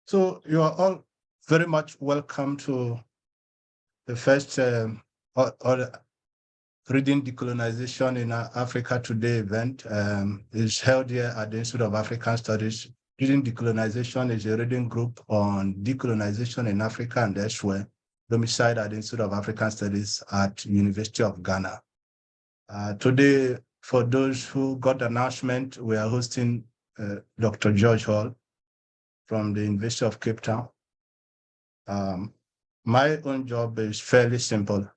So you are all very much welcome to the first Reading Decolonization in Africa Today event. It's held here at the Institute of African Studies. Reading Decolonization is a reading group on decolonization in Africa and elsewhere, domiciled at the Institute of African Studies at University of Ghana. Today, for those who got the announcement, we are hosting Dr. Geoge Hall from the University of Cape Town. My own job is fairly simple: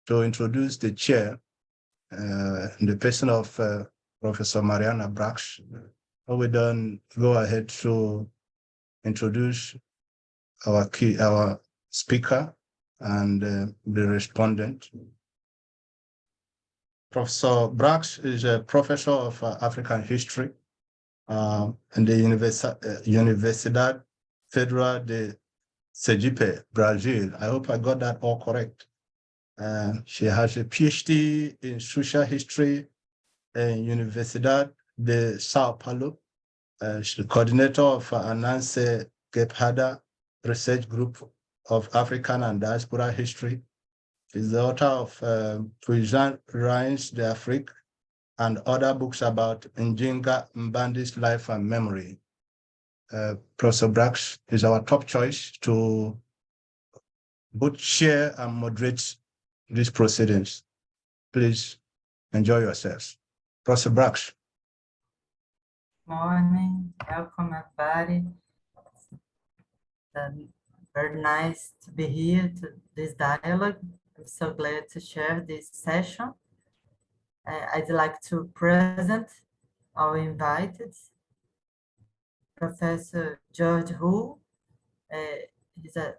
to introduce the chair, in the person of Professor Mariana Bracks. We then go ahead to introduce our speaker and the respondent. Professor Bracks is a professor of African history in the Universidad Federal de Sergipe, Brazil. I hope I got that all correct. She has a PhD in social history in Universidad de Sao Paulo. She's the coordinator of Ananse Gebhardt Research Group of African and Diaspora History. She's the author of Puissant Reigns d'Afrique and other books about Njinga Mbandi's life and memory. Professor Bracks is our top choice to both chair and moderate these proceedings. Please enjoy yourselves. Professor Bracks. Morning, welcome everybody. Very nice to be here to this dialogue. I'm so glad to share this session. I'd like to present our invited, Professor Geoge Hu. He's a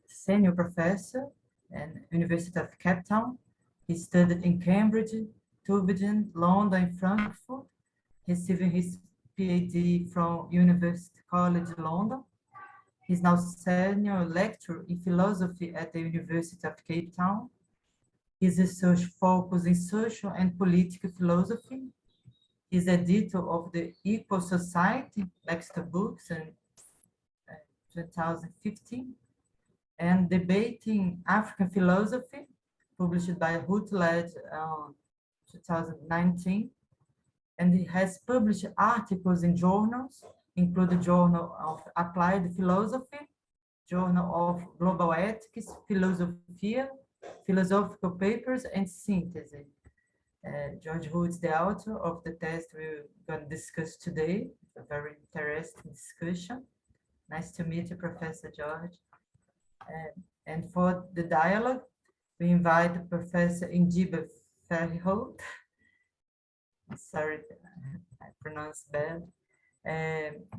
senior professor at University of Cape Town. He studied in Cambridge, Tübingen, London, and Frankfurt, receiving his PhD from University College London. He's now senior lecturer in philosophy at the University of Cape Town. His research focuses in social and political philosophy. He's editor of the Equal Society, Lexington books in 2015, and Debating African Philosophy, published by Routledge in 2019. And he has published articles in journals, including Journal of Applied Philosophy, Journal of Global Ethics, Philosophia, Philosophical Papers, and Synthesis. Geoge Hu is the author of the text we're going to discuss today. It's a very interesting discussion. Nice to meet you, Professor Geoge. And for the dialogue, we invite Professor Mjiba Frehiwot. Sorry, I pronounced bad.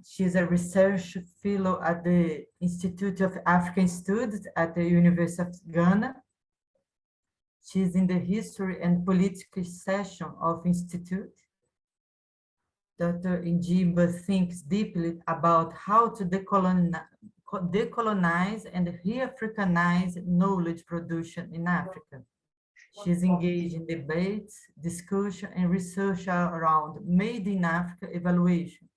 She's a research fellow at the Institute of African Studies at the University of Ghana. She's in the history and political section of Institute. Dr. Mjiba thinks deeply about how to decolonize and re-Africanize knowledge production in Africa. She's engaged in debates, discussion, and research around Made in Africa evaluation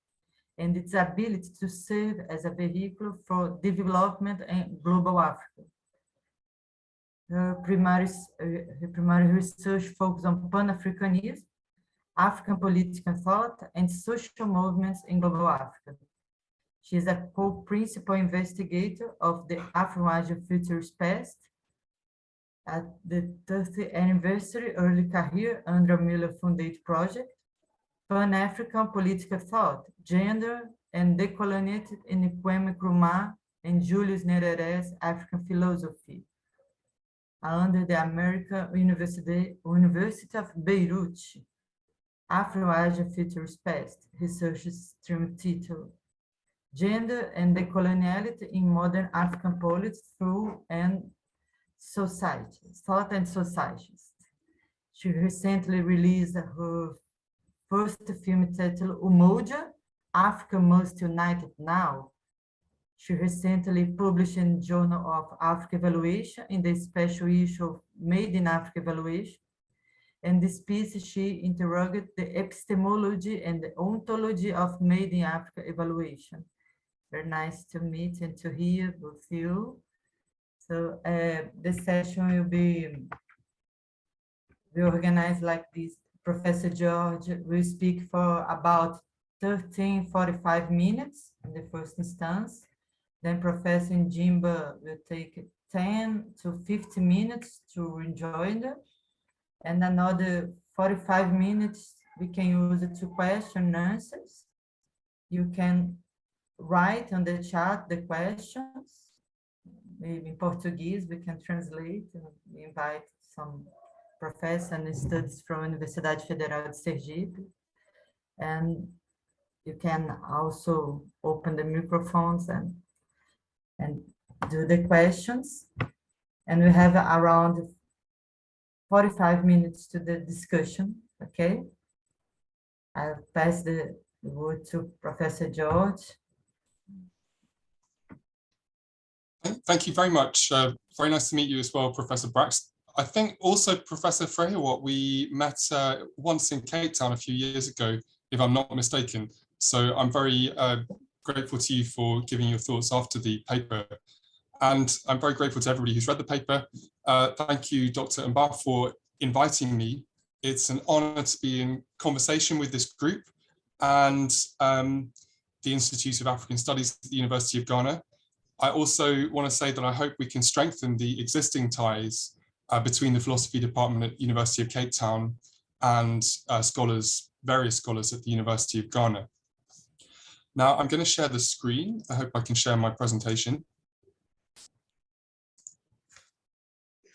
and its ability to serve as a vehicle for development in global Africa. Her primary research focuses on Pan-Africanism, African political thought, and social movements in global Africa. She is a co-principal investigator of the Afro-Asian Futures Past at the 30th Anniversary Early Career Andrew Miller Fundate Project, Pan-African Political Thought, Gender and Decoloniality in Kwame Nkrumah and Julius Nyerere's African Philosophy, under the American University of Beirut, Afro-Asian Futures Past, research stream title, Gender and Decoloniality in Modern African Politics Through and Society, Thought and Societies. She recently released her first film titled Umoja, Africa Must Unite Now. She recently published in Journal of Africa Evaluation in the special issue of Made in Africa Evaluation. And this piece, she interrogated the epistemology and the ontology of Made in Africa Evaluation. Very nice to meet and to hear both you. So the session will be organized like this. Professor George will speak for about 45 minutes in the first instance. Then Professor Mjiba will take 10 to 50 minutes to rejoin them. And another 45 minutes we can use it to question and answers. You can write on the chat the questions. Maybe in Portuguese, we can translate and invite some professors and students from Universidade Federal de Sergipe. And you can also open the microphones and do the questions. And we have around 45 minutes to the discussion, okay? I'll pass the word to Professor George. Thank you very much. Very nice to meet you as well, Professor Bracks. I think also Professor Frehiwot, we met once in Cape Town a few years ago, if I'm not mistaken. So I'm very grateful to you for giving your thoughts after the paper. And I'm very grateful to everybody who's read the paper. Thank you, Dr. Mjiba, for inviting me. It's an honor to be in conversation with this group and the Institute of African Studies at the University of Ghana. I also want to say that I hope we can strengthen the existing ties between the philosophy department at University of Cape Town and various scholars at the University of Ghana. Now I'm going to share the screen. I hope I can share my presentation.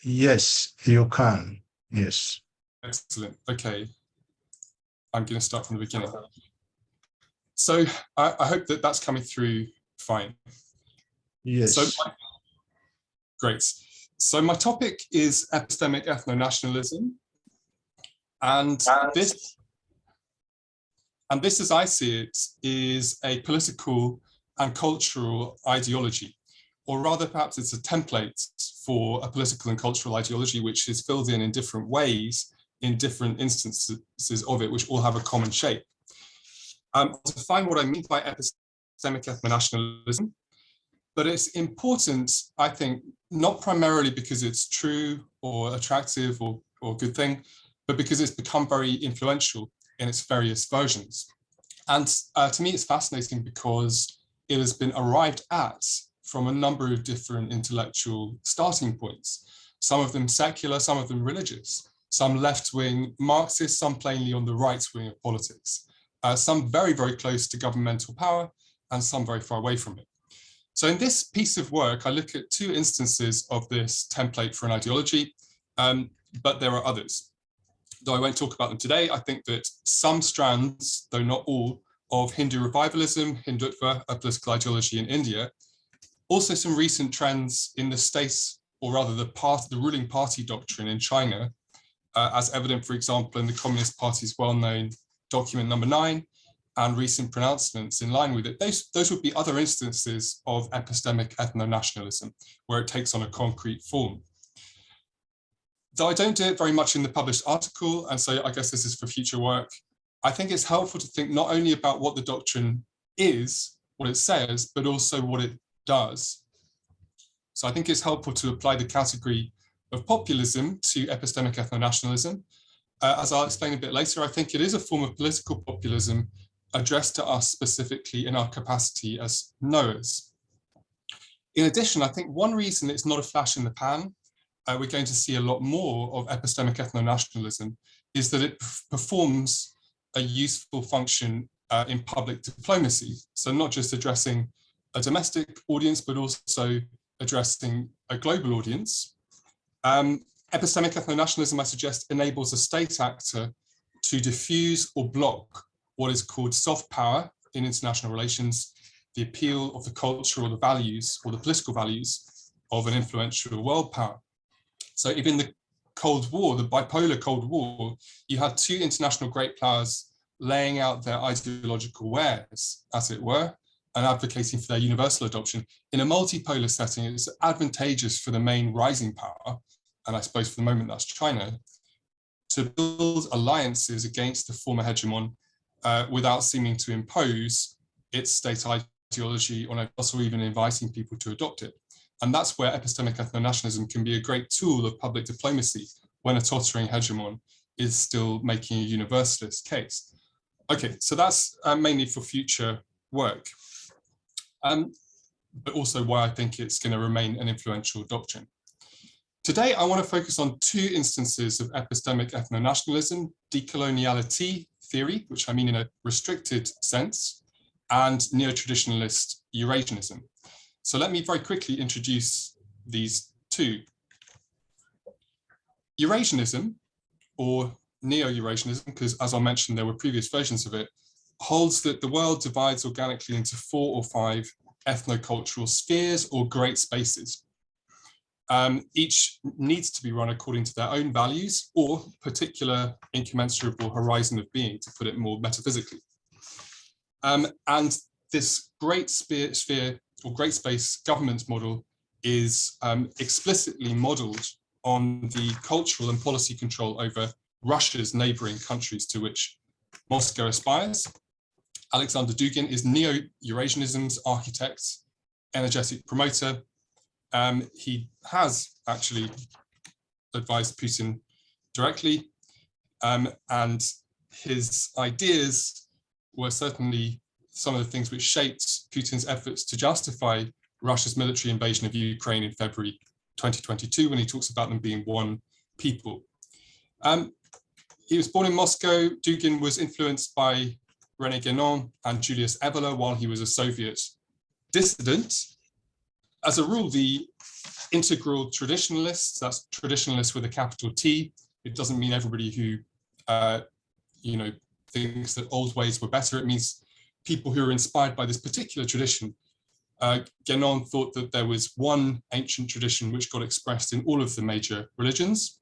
Yes, you can. Yes. Excellent. Okay. I'm going to start from the beginning. So I hope that that's coming through fine. Yes. So, great. So my topic is epistemic ethno-nationalism. And this, as I see it, is a political and cultural ideology, or rather perhaps it's a template for a political and cultural ideology which is filled in different ways in different instances of it, which all have a common shape. To define what I mean by epistemic ethno-nationalism, but it's important, I think, not primarily because it's true or attractive or a good thing, but because it's become very influential in its various versions. And to me, it's fascinating because it has been arrived at from a number of different intellectual starting points, some of them secular, some of them religious, some left-wing Marxist, some plainly on the right wing of politics, some very, very close to governmental power, and some very far away from it. So in this piece of work, I look at two instances of this template for an ideology, but there are others. Though I won't talk about them today, I think that some strands, though not all, of Hindu revivalism, Hindutva, a political ideology in India, also some recent trends in the states, or rather the ruling party doctrine in China, as evident, for example, in the Communist Party's well-known document number 9, and recent pronouncements in line with it. Those would be other instances of epistemic ethno-nationalism, where it takes on a concrete form. Though I don't do it very much in the published article, and so I guess this is for future work, I think it's helpful to think not only about what the doctrine is, what it says, but also what it does. So I think it's helpful to apply the category of populism to epistemic ethno-nationalism. As I'll explain a bit later, I think it is a form of political populism addressed to us specifically in our capacity as knowers. In addition, I think one reason it's not a flash in the pan, we're going to see a lot more of epistemic ethno-nationalism, is that it performs a useful function in public diplomacy. So not just addressing a domestic audience, but also addressing a global audience. Epistemic ethno-nationalism, I suggest, enables a state actor to diffuse or block what is called soft power in international relations, the appeal of the culture or the values or the political values of an influential world power. So if in the Cold War, the bipolar Cold War, you had two international great powers laying out their ideological wares, as it were, and advocating for their universal adoption. In a multipolar setting, it's advantageous for the main rising power, and I suppose for the moment that's China, to build alliances against the former hegemon without seeming to impose its state ideology, or also even inviting people to adopt it. And that's where epistemic ethnonationalism can be a great tool of public diplomacy when a tottering hegemon is still making a universalist case. Okay, so that's mainly for future work, but also why I think it's going to remain an influential doctrine. Today, I want to focus on two instances of epistemic ethnonationalism: decoloniality theory, which I mean in a restricted sense, and neo-traditionalist Eurasianism. So let me very quickly introduce these two. Eurasianism, or Neo-Eurasianism, because as I mentioned, there were previous versions of it, holds that the world divides organically into 4 or 5 ethnocultural spheres or great spaces. Each needs to be run according to their own values or particular incommensurable horizon of being, to put it more metaphysically. And this great sphere or great space government model is explicitly modeled on the cultural and policy control over Russia's neighboring countries to which Moscow aspires. Alexander Dugin is Neo-Eurasianism's architect, energetic promoter. He has actually advised Putin directly, and his ideas were certainly some of the things which shaped Putin's efforts to justify Russia's military invasion of Ukraine in February 2022, when he talks about them being one people. He was born in Moscow. Dugin was influenced by René Guénon and Julius Evola while he was a Soviet dissident. As a rule, the integral traditionalists, that's traditionalists with a capital T, it doesn't mean everybody who thinks that old ways were better. It means people who are inspired by this particular tradition. Guénon thought that there was one ancient tradition which got expressed in all of the major religions.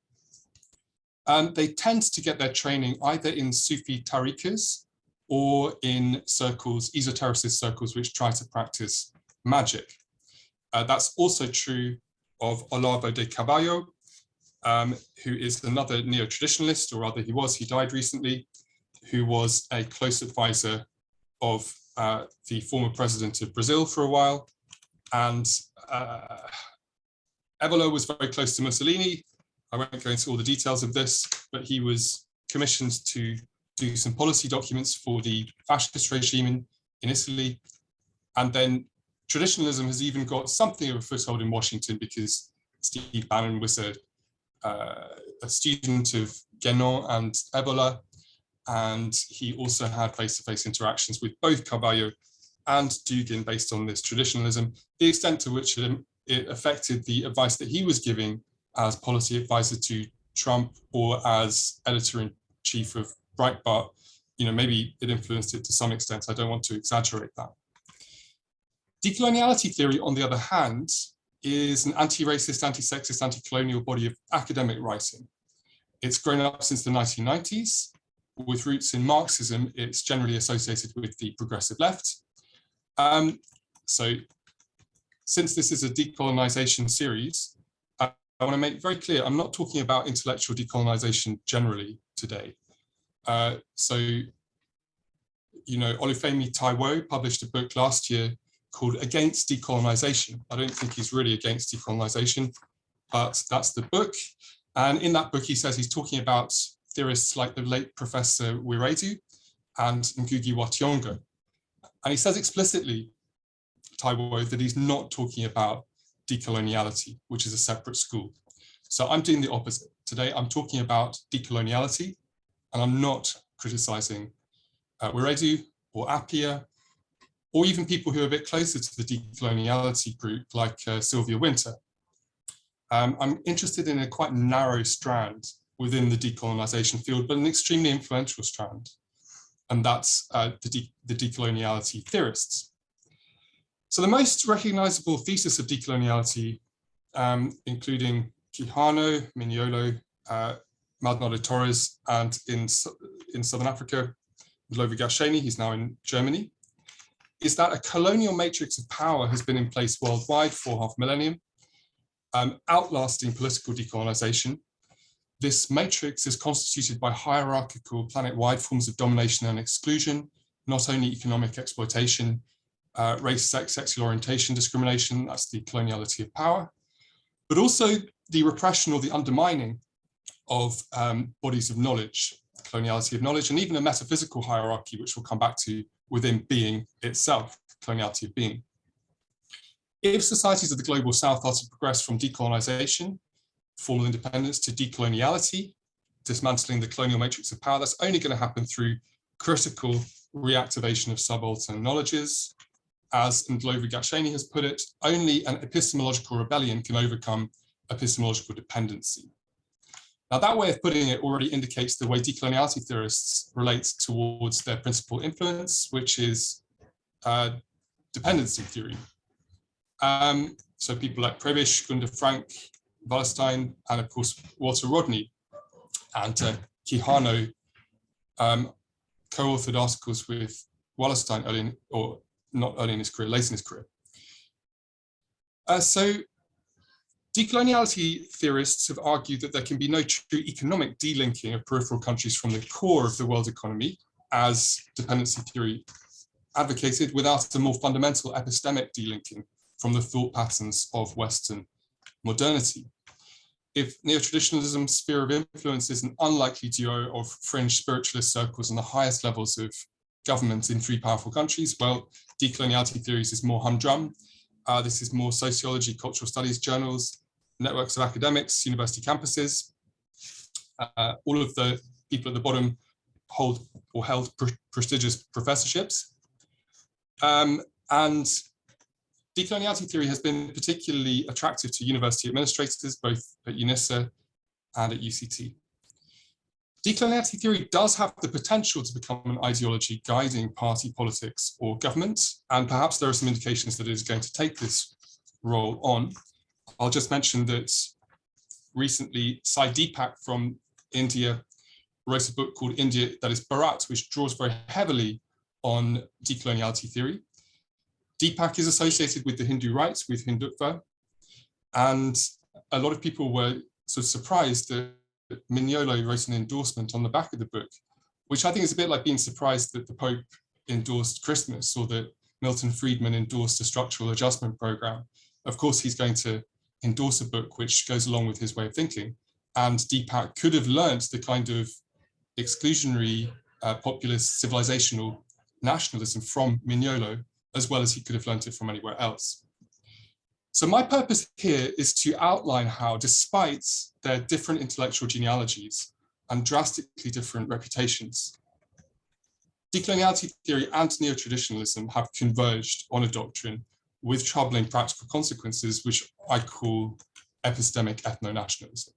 They tend to get their training either in Sufi tariqas or in circles, esotericist circles, which try to practice magic. That's also true of Olavo de Carvalho, who is another neo-traditionalist, or rather he died recently, who was a close advisor of the former president of Brazil for a while. And Evola was very close to Mussolini. I won't go into all the details of this, but he was commissioned to do some policy documents for the fascist regime in Italy. And then traditionalism has even got something of a foothold in Washington, because Steve Bannon was a student of Guénon and Evola, and he also had face-to-face interactions with both Carvalho and Dugin based on this traditionalism, the extent to which it affected the advice that he was giving as policy advisor to Trump or as editor-in-chief of Breitbart. Maybe it influenced it to some extent. I don't want to exaggerate that. Decoloniality theory, on the other hand, is an anti-racist, anti-sexist, anti-colonial body of academic writing. It's grown up since the 1990s. With roots in Marxism, it's generally associated with the progressive left. So since this is a decolonization series, I want to make very clear, I'm not talking about intellectual decolonization generally today. Olufemi Taiwo published a book last year called Against Decolonization. I don't think he's really against decolonization, but that's the book. And in that book, he says he's talking about theorists like the late Professor Wiredu and Ngugi wa Thiong'o. And he says explicitly, Taiwo, that he's not talking about decoloniality, which is a separate school. So I'm doing the opposite. Today, I'm talking about decoloniality, and I'm not criticizing Wiredu or Appiah, or even people who are a bit closer to the decoloniality group, like Sylvia Wynter. I'm interested in a quite narrow strand within the decolonization field, but an extremely influential strand, and that's the decoloniality theorists. So the most recognizable thesis of decoloniality, including Quijano, Mignolo, Maldonado Torres, and in Southern Africa, Lovi Gasheni, he's now in Germany, is that a colonial matrix of power has been in place worldwide for half a millennium, outlasting political decolonization. This matrix is constituted by hierarchical planet-wide forms of domination and exclusion, not only economic exploitation, race, sex, sexual orientation discrimination, that's the coloniality of power, but also the repression or the undermining of bodies of knowledge, the coloniality of knowledge, and even a metaphysical hierarchy, which we'll come back to within being itself, coloniality of being. If societies of the global south are to progress from decolonization, formal independence, to decoloniality, dismantling the colonial matrix of power, that's only going to happen through critical reactivation of subaltern knowledges. As Ndlovu Gacheni has put it, only an epistemological rebellion can overcome epistemological dependency. Now, that way of putting it already indicates the way decoloniality theorists relate towards their principal influence, which is dependency theory. So people like Prebisch, Gunder Frank, Wallerstein, and of course, Walter Rodney and Quijano co-authored articles with Wallerstein early in, or not early in his career, late in his career. So decoloniality theorists have argued that there can be no true economic delinking of peripheral countries from the core of the world economy, as dependency theory advocated, without a more fundamental epistemic delinking from the thought patterns of Western modernity. If neo-traditionalism's sphere of influence is an unlikely duo of fringe spiritualist circles and the highest levels of government in three powerful countries, well, decoloniality theories is more humdrum. This is more sociology, cultural studies journals, networks of academics, university campuses. All of the people at the bottom hold or held prestigious professorships. And decoloniality theory has been particularly attractive to university administrators, both at UNISA and at UCT. Decoloniality theory does have the potential to become an ideology guiding party politics or government, and perhaps there are some indications that it is going to take this role on. I'll just mention that recently Sai Deepak from India wrote a book called India, that is Bharat, which draws very heavily on decoloniality theory. Deepak is associated with the Hindu rights, with Hindutva, and a lot of people were sort of surprised that Mignolo wrote an endorsement on the back of the book, which I think is a bit like being surprised that the Pope endorsed Christmas or that Milton Friedman endorsed a structural adjustment program. Of course, he's going to endorse a book which goes along with his way of thinking. And Deepak could have learned the kind of exclusionary, populist, civilizational nationalism from Mignolo, as well as he could have learned it from anywhere else. So my purpose here is to outline how, despite their different intellectual genealogies and drastically different reputations, decoloniality theory and neo-traditionalism have converged on a doctrine with troubling practical consequences, which I call epistemic ethno-nationalism.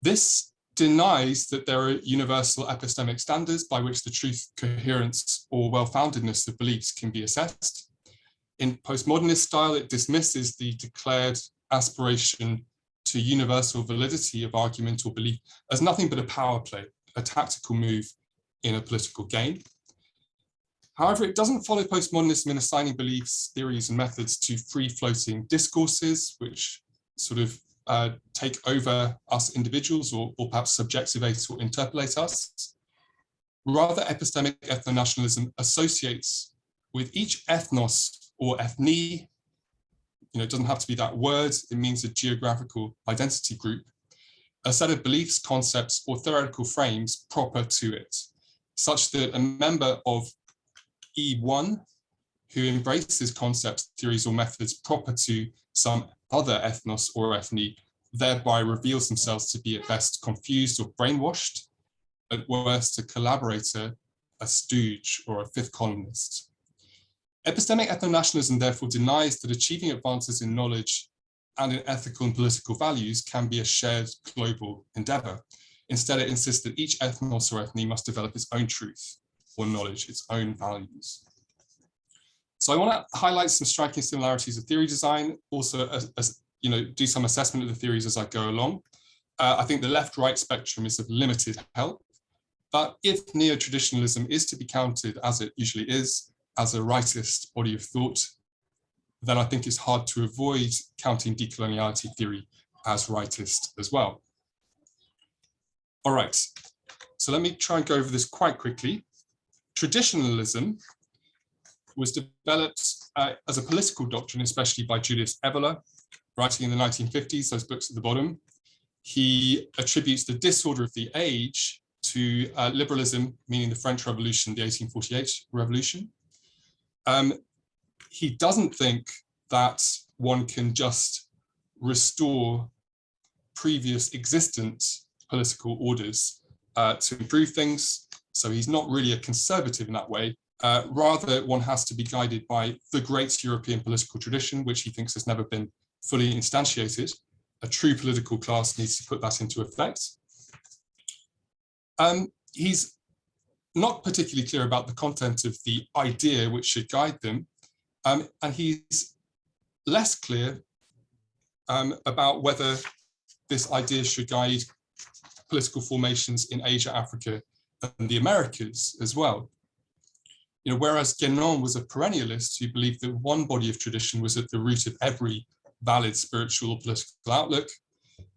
This denies that there are universal epistemic standards by which the truth, coherence, or well-foundedness of beliefs can be assessed. In postmodernist style, it dismisses the declared aspiration to universal validity of argument or belief as nothing but a power play, a tactical move in a political game. However, it doesn't follow postmodernism in assigning beliefs, theories, and methods to free-floating discourses, which sort of take over us individuals or perhaps subjectivate or interpolate us. Rather, epistemic ethno-nationalism associates with each ethnos or ethnie, it doesn't have to be that word, it means a geographical identity group, a set of beliefs, concepts, or theoretical frames proper to it, such that a member of E1 who embraces concepts, theories, or methods proper to some other ethnos or ethnie thereby reveals themselves to be at best confused or brainwashed, at worst a collaborator, a stooge, or a fifth columnist. Epistemic ethno-nationalism therefore denies that achieving advances in knowledge and in ethical and political values can be a shared global endeavor. Instead, it insists that each ethnos or ethnie must develop its own truth or knowledge, its own values. So I want to highlight some striking similarities of theory design, also do some assessment of the theories as I go along. I think the left-right spectrum is of limited help, but if neo-traditionalism is to be counted, as it usually is, as a rightist body of thought, then I think it's hard to avoid counting decoloniality theory as rightist as well. All right, so let me try and go over this quite quickly. Traditionalism was developed as a political doctrine, especially by Julius Evola, writing in the 1950s, those books at the bottom. He attributes the disorder of the age to liberalism, meaning the French Revolution, the 1848 revolution. He doesn't think that one can just restore previous existent political orders to improve things. So he's not really a conservative in that way. Rather, one has to be guided by the great European political tradition, which he thinks has never been fully instantiated. A true political class needs to put that into effect. He's not particularly clear about the content of the idea which should guide them, and he's less clear about whether this idea should guide political formations in Asia, Africa, and the Americas as well. Whereas Guénon was a perennialist who believed that one body of tradition was at the root of every valid spiritual or political outlook,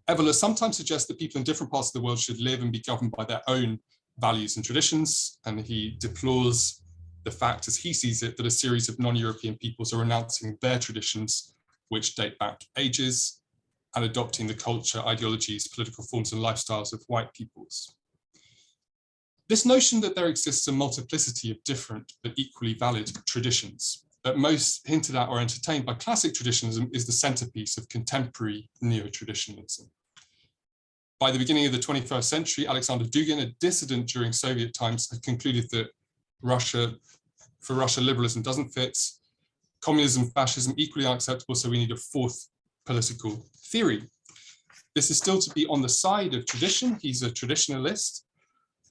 Evola sometimes suggests that people in different parts of the world should live and be governed by their own values and traditions, and he deplores the fact, as he sees it, that a series of non-European peoples are renouncing their traditions, which date back ages, and adopting the culture, ideologies, political forms, and lifestyles of white peoples. This notion that there exists a multiplicity of different but equally valid traditions, at most hinted at or entertained by classic traditionalism, is the centerpiece of contemporary neo-traditionalism. By the beginning of the 21st century, Alexander Dugin, a dissident during Soviet times, had concluded that for Russia, liberalism doesn't fit, communism, fascism equally unacceptable, so we need a fourth political theory. This is still to be on the side of tradition. He's a traditionalist,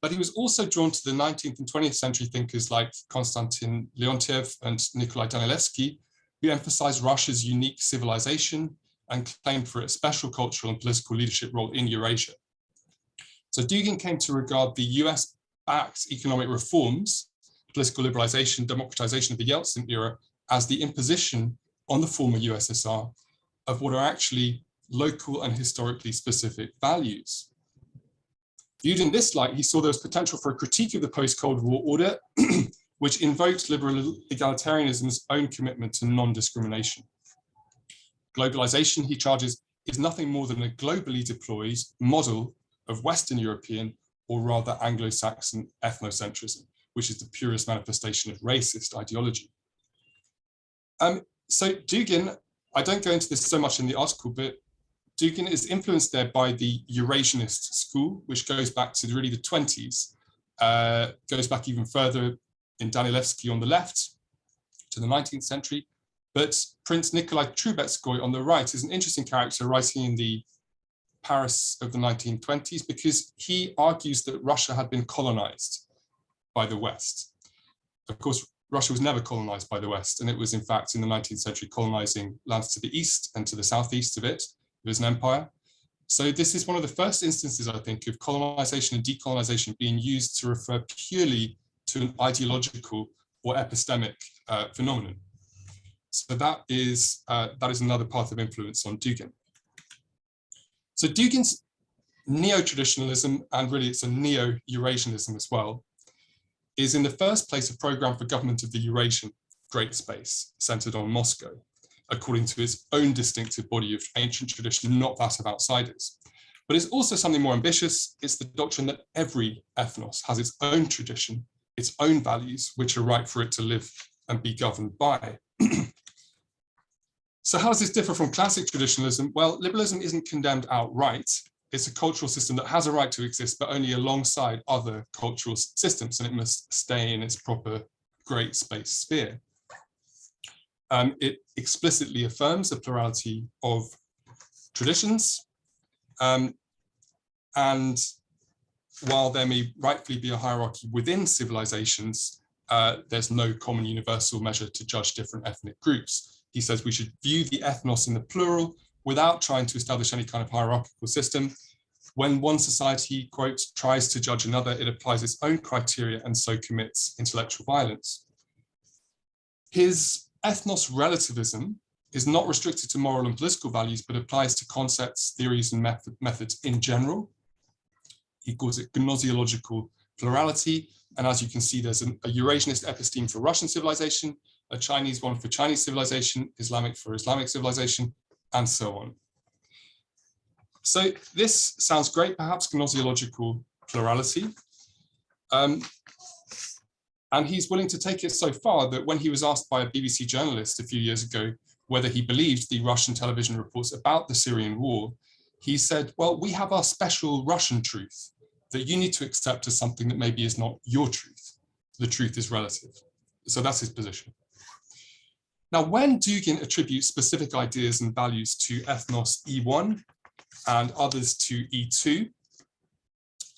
but he was also drawn to the 19th and 20th century thinkers like Konstantin Leontiev and Nikolai Danilevsky, who emphasized Russia's unique civilization and claimed for its special cultural and political leadership role in Eurasia. So Dugin came to regard the US-backed economic reforms, political liberalization, democratization of the Yeltsin era, as the imposition on the former USSR of what are actually local and historically specific values. Viewed in this light, he saw there was potential for a critique of the post-Cold War order, which invoked liberal egalitarianism's own commitment to non-discrimination. Globalization, he charges, is nothing more than a globally deployed model of Western European, or rather Anglo-Saxon ethnocentrism, which is the purest manifestation of racist ideology. So Dugin, I don't go into this so much in the article, but Dugin is influenced there by the Eurasianist school, which goes back to really the 20s, goes back even further in Danilevsky on the left to the 19th century. But Prince Nikolai Trubetskoy on the right is an interesting character writing in the Paris of the 1920s, because he argues that Russia had been colonized by the West. Of course, Russia was never colonized by the West, and it was in fact in the 19th century colonizing lands to the east and to the southeast of it. It was an empire. So this is one of the first instances, I think, of colonization and decolonization being used to refer purely to an ideological or epistemic phenomenon. So that is another path of influence on Dugin. So Dugin's neo-traditionalism, and really it's a neo-Eurasianism as well, is in the first place a program for government of the Eurasian great space centered on Moscow, according to its own distinctive body of ancient tradition, not that of outsiders. But it's also something more ambitious. It's the doctrine that every ethnos has its own tradition, its own values, which are right for it to live and be governed by. So how does this differ from classic traditionalism? Well, liberalism isn't condemned outright. It's a cultural system that has a right to exist, but only alongside other cultural systems, and it must stay in its proper great space sphere. It explicitly affirms the plurality of traditions. And while there may rightfully be a hierarchy within civilizations, there's no common universal measure to judge different ethnic groups. He says we should view the ethnos in the plural without trying to establish any kind of hierarchical system. When one society, quote, tries to judge another, it applies its own criteria and so commits intellectual violence. His ethnos relativism is not restricted to moral and political values, but applies to concepts, theories, and methods in general. He calls it gnoseological plurality. And as you can see, there's a Eurasianist episteme for Russian civilization, a Chinese one for Chinese civilization, Islamic for Islamic civilization, and so on. So this sounds great, perhaps gnoseological plurality. And he's willing to take it so far that when he was asked by a BBC journalist a few years ago whether he believed the Russian television reports about the Syrian war, he said, well, we have our special Russian truth that you need to accept as something that maybe is not your truth. The truth is relative. So that's his position. Now, when Dugin attributes specific ideas and values to ethnos E1 and others to E2,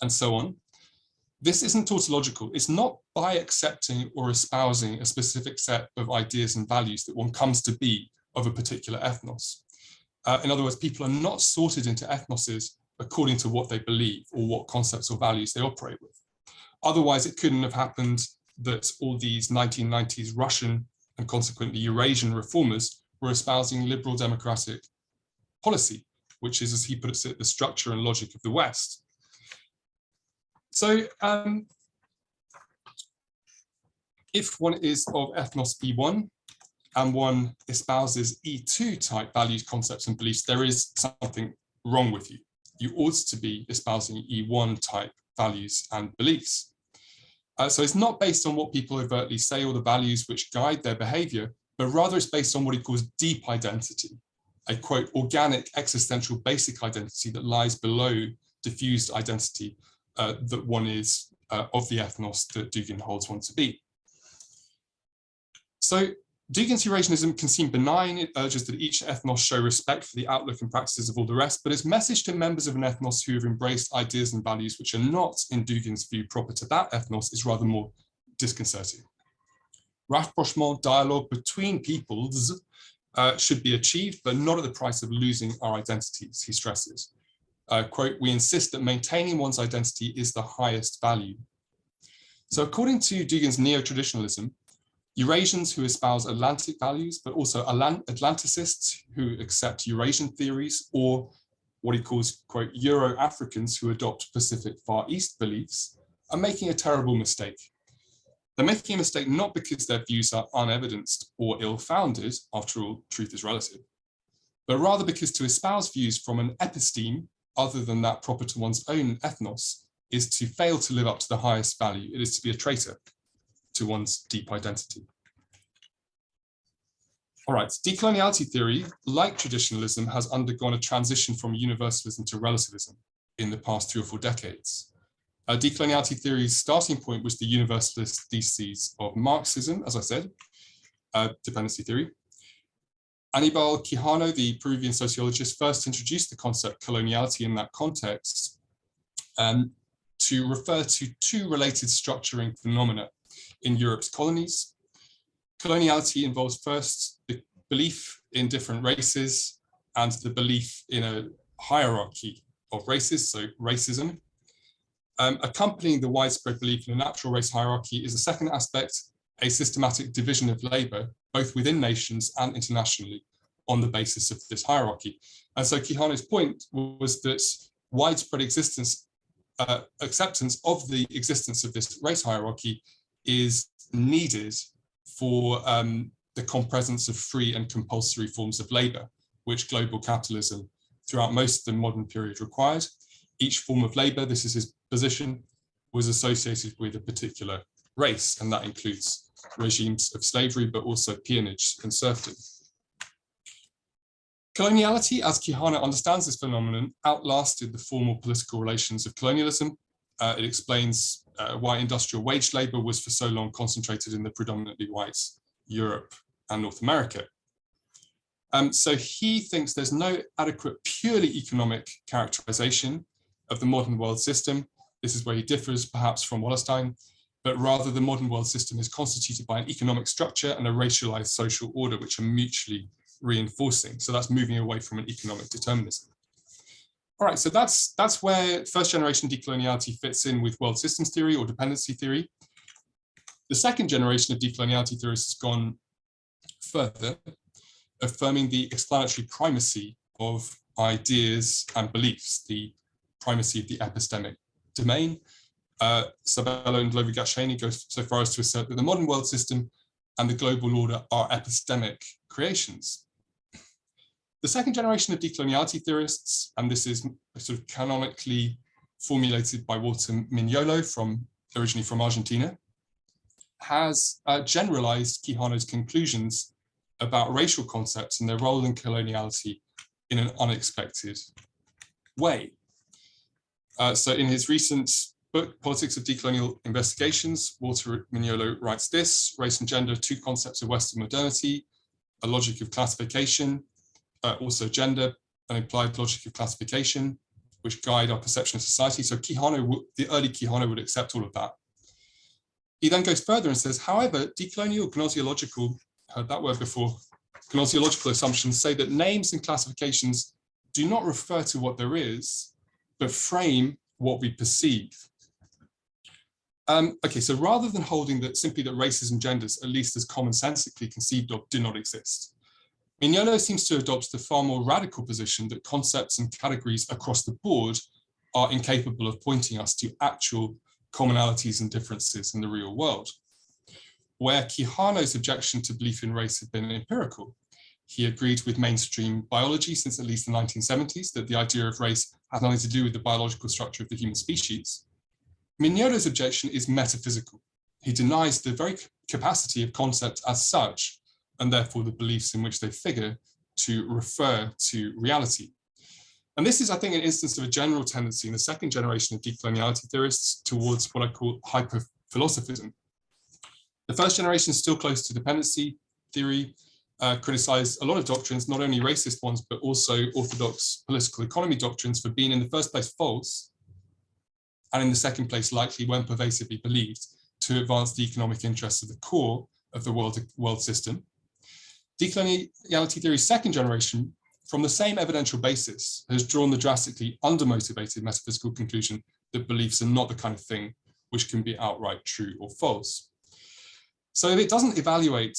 and so on, this isn't tautological. It's not by accepting or espousing a specific set of ideas and values that one comes to be of a particular ethnos. In other words, people are not sorted into ethnoses according to what they believe or what concepts or values they operate with. Otherwise, it couldn't have happened that all these 1990s Russian and consequently Eurasian reformers were espousing liberal democratic policy, which is, as he puts it, the structure and logic of the West. So if one is of ethnos E1 and one espouses E2 type values, concepts, and beliefs, there is something wrong with you. You ought to be espousing E1 type values and beliefs. So it's not based on what people overtly say or the values which guide their behavior, but rather it's based on what he calls deep identity, a quote, organic, existential, basic identity that lies below diffused identity that one is of the ethnos that Dugin holds one to be. So Dugin's Eurasianism can seem benign. It urges that each ethnos show respect for the outlook and practices of all the rest, but its message to members of an ethnos who have embraced ideas and values which are not, in Dugin's view, proper to that ethnos is rather more disconcerting. Rapprochement, dialogue between peoples should be achieved, but not at the price of losing our identities, he stresses. Quote, we insist that maintaining one's identity is the highest value. So according to Dugin's Neo-Traditionalism, Eurasians who espouse Atlantic values, but also Atlanticists who accept Eurasian theories, or what he calls, quote, Euro-Africans who adopt Pacific Far East beliefs, are making a terrible mistake. They're making a mistake not because their views are unevidenced or ill-founded, after all, truth is relative, but rather because to espouse views from an episteme, other than that proper to one's own ethnos, is to fail to live up to the highest value. It is to be a traitor to one's deep identity. All right, decoloniality theory, like traditionalism, has undergone a transition from universalism to relativism in the past 3 or 4 decades. Decoloniality theory's starting point was the universalist theses of Marxism, as I said, dependency theory. Aníbal Quijano, the Peruvian sociologist, first introduced the concept coloniality in that context to refer to 2 related structuring phenomena in Europe's colonies. Coloniality involves first the belief in different races and the belief in a hierarchy of races, so racism. Accompanying the widespread belief in a natural race hierarchy is a second aspect, a systematic division of labor, both within nations and internationally, on the basis of this hierarchy. And so Quijano's point was that widespread acceptance of the existence of this race hierarchy is needed for the compresence of free and compulsory forms of labor, which global capitalism throughout most of the modern period required. Each form of labor, this is his position, was associated with a particular race, and that includes regimes of slavery, but also peonage and serfdom. Coloniality, as Quijano understands this phenomenon, outlasted the formal political relations of colonialism. It explains why industrial wage labor was for so long concentrated in the predominantly white Europe and North America. So he thinks there's no adequate purely economic characterization of the modern world system. This is where he differs perhaps from Wallerstein, but rather the modern world system is constituted by an economic structure and a racialized social order, which are mutually reinforcing. So that's moving away from an economic determinism. All right, so that's where first generation decoloniality fits in with world systems theory or dependency theory. The second generation of decoloniality theorists has gone further, affirming the explanatory primacy of ideas and beliefs, the primacy of the epistemic domain. Sabello and Lovigatsheni go so far as to assert that the modern world system and the global order are epistemic creations. The second generation of decoloniality theorists, and this is sort of canonically formulated by Walter Mignolo, originally from Argentina, has generalized Quijano's conclusions about racial concepts and their role in coloniality in an unexpected way. So in his recent book, Politics of Decolonial Investigations, Walter Mignolo writes this: race and gender, two concepts of Western modernity, a logic of classification, also gender, an implied logic of classification, which guide our perception of society. So Quijano, the early Quijano would accept all of that. He then goes further and says, however, decolonial gnoseological, heard that word before, gnoseological assumptions say that names and classifications do not refer to what there is, but frame what we perceive. Okay, so rather than holding that simply that races and genders, at least as commonsensically conceived of, do not exist, Mignolo seems to adopt the far more radical position that concepts and categories across the board are incapable of pointing us to actual commonalities and differences in the real world. Where Quijano's objection to belief in race had been empirical, he agreed with mainstream biology since at least the 1970s that the idea of race had nothing to do with the biological structure of the human species. Mignolo's objection is metaphysical. He denies the very capacity of concepts as such, and therefore the beliefs in which they figure, to refer to reality. And this is, I think, an instance of a general tendency in the second generation of decoloniality theorists towards what I call hyper-philosophism. The first generation is still close to dependency theory, criticized a lot of doctrines, not only racist ones, but also orthodox political economy doctrines for being in the first place false, and in the second place likely, when pervasively believed, to advance the economic interests of the core of the world system. Decoloniality theory's second generation, from the same evidential basis, has drawn the drastically undermotivated metaphysical conclusion that beliefs are not the kind of thing which can be outright true or false. So if it doesn't evaluate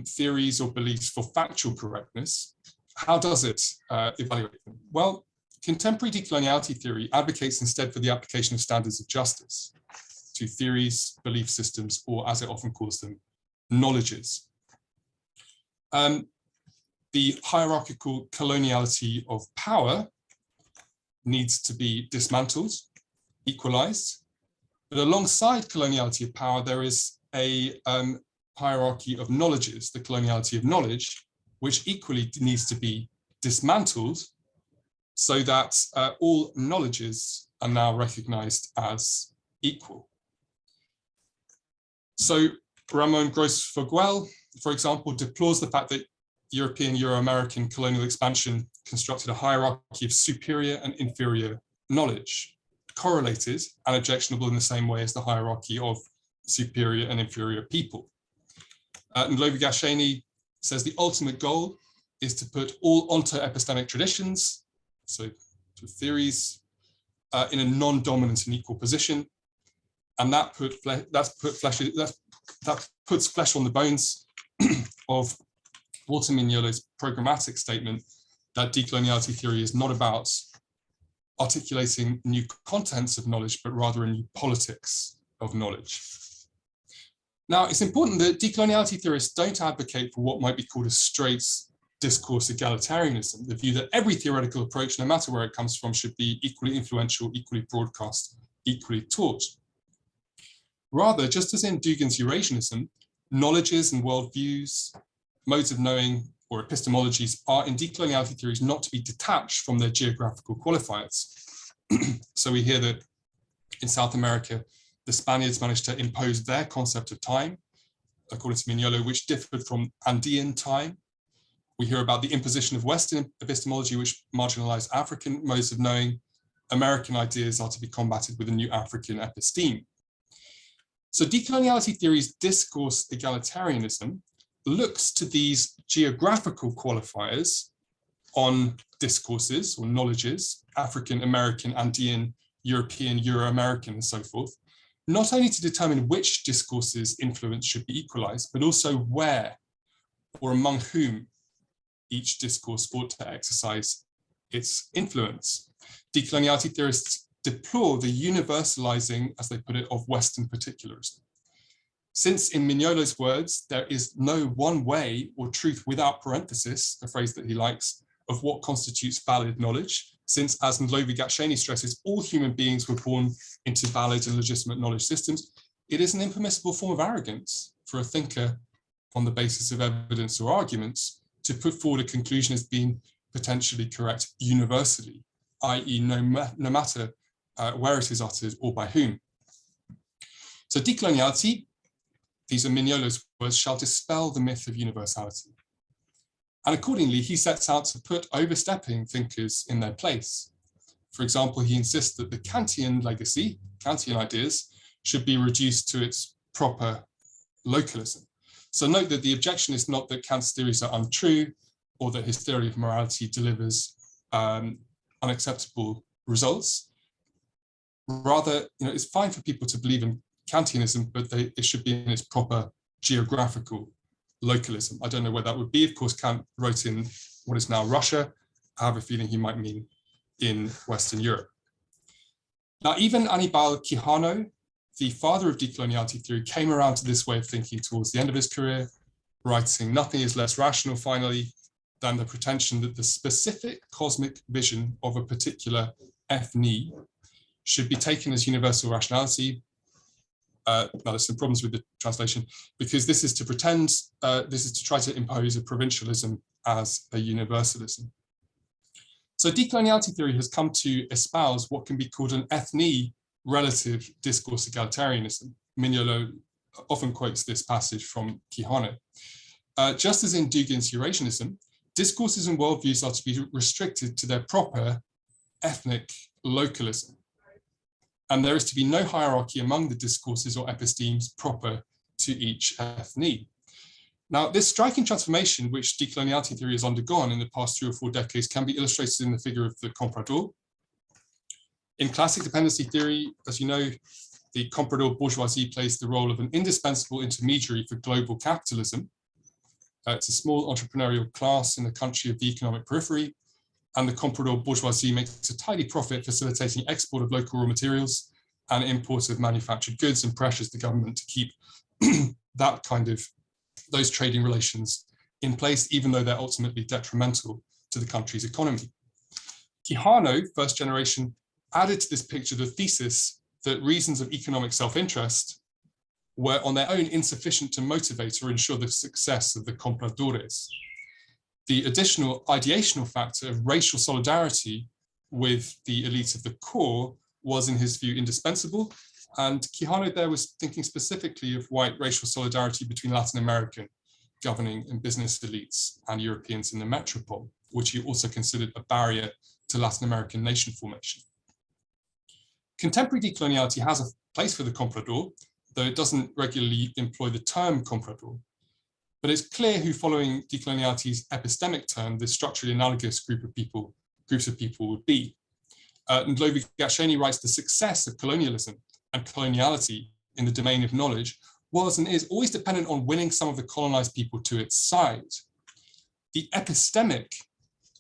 theories or beliefs for factual correctness, how does it evaluate them? Well, contemporary decoloniality theory advocates instead for the application of standards of justice to theories, belief systems, or as it often calls them, knowledges. The hierarchical coloniality of power needs to be dismantled, equalized, but alongside coloniality of power, there is a hierarchy of knowledges, the coloniality of knowledge, which equally needs to be dismantled so that all knowledges are now recognized as equal. So Ramon Gross-Foguel, for example, deplores the fact that European, Euro-American colonial expansion constructed a hierarchy of superior and inferior knowledge, correlated and objectionable in the same way as the hierarchy of superior and inferior people. And Lovi-Gasheni says the ultimate goal is to put all onto-epistemic traditions, so theories, in a non-dominant and equal position, and that puts flesh on the bones of Walter Mignolo's programmatic statement that decoloniality theory is not about articulating new contents of knowledge, but rather a new politics of knowledge. Now, it's important that decoloniality theorists don't advocate for what might be called a straight discourse egalitarianism, the view that every theoretical approach, no matter where it comes from, should be equally influential, equally broadcast, equally taught. Rather, just as in Dugin's Eurasianism, knowledges and worldviews, modes of knowing, or epistemologies are in decoloniality theories not to be detached from their geographical qualifiers. So we hear that in South America, the Spaniards managed to impose their concept of time, according to Mignolo, which differed from Andean time. We hear about the imposition of Western epistemology, which marginalized African modes of knowing. American ideas are to be combated with a new African episteme. So decoloniality theory's discourse egalitarianism looks to these geographical qualifiers on discourses or knowledges, African, American, Andean, European, Euro-American, and so forth, not only to determine which discourses influence should be equalized, but also where or among whom each discourse ought to exercise its influence. Decoloniality theorists deplore the universalizing, as they put it, of Western particularism. Since in Mignolo's words, there is no one way or truth without parenthesis, a phrase that he likes, of what constitutes valid knowledge, since as Ndlovu-Gatsheni stresses, all human beings were born into valid and legitimate knowledge systems, it is an impermissible form of arrogance for a thinker on the basis of evidence or arguments to put forward a conclusion as being potentially correct universally, i.e. no matter where it is uttered or by whom. So decoloniality, these are Mignolo's words, shall dispel the myth of universality. And accordingly, he sets out to put overstepping thinkers in their place. For example, he insists that the Kantian legacy, Kantian ideas, should be reduced to its proper localism. So note that the objection is not that Kant's theories are untrue or that his theory of morality delivers unacceptable results. Rather, it's fine for people to believe in Kantianism, but it should be in its proper geographical localism. I don't know where that would be. Of course, Kant wrote in what is now Russia. I have a feeling he might mean in Western Europe. Now, even Aníbal Quijano, the father of decoloniality theory, came around to this way of thinking towards the end of his career, writing, "Nothing is less rational, finally, than the pretension that the specific cosmic vision of a particular ethne should be taken as universal rationality." Now, there's some problems with the translation, because this is to pretend, this is to try to impose a provincialism as a universalism. So decoloniality theory has come to espouse what can be called an ethne relative discourse egalitarianism. Mignolo often quotes this passage from Quijano. Just as in Dugin's Eurasianism, discourses and worldviews are to be restricted to their proper ethnic localism. And there is to be no hierarchy among the discourses or epistemes proper to each ethne. Now, this striking transformation which decoloniality theory has undergone in the past 3 or 4 decades can be illustrated in the figure of the comprador. In classic dependency theory, as you know, the comprador bourgeoisie plays the role of an indispensable intermediary for global capitalism. It's a small entrepreneurial class in the country of the economic periphery, and the comprador bourgeoisie makes a tidy profit facilitating export of local raw materials and import of manufactured goods, and pressures the government to keep those trading relations in place, even though they're ultimately detrimental to the country's economy. Quijano, first generation, added to this picture the thesis that reasons of economic self-interest were on their own insufficient to motivate or ensure the success of the compradores. The additional ideational factor of racial solidarity with the elite of the core was, in his view, indispensable. And Quijano there was thinking specifically of white racial solidarity between Latin American governing and business elites and Europeans in the metropole, which he also considered a barrier to Latin American nation formation. Contemporary decoloniality has a place for the comprador, though it doesn't regularly employ the term comprador. But it's clear who, following decoloniality's epistemic term, this structurally analogous groups of people would be. Ndlovu-Gatsheni writes, the success of colonialism and coloniality in the domain of knowledge was and is always dependent on winning some of the colonized people to its side. The epistemic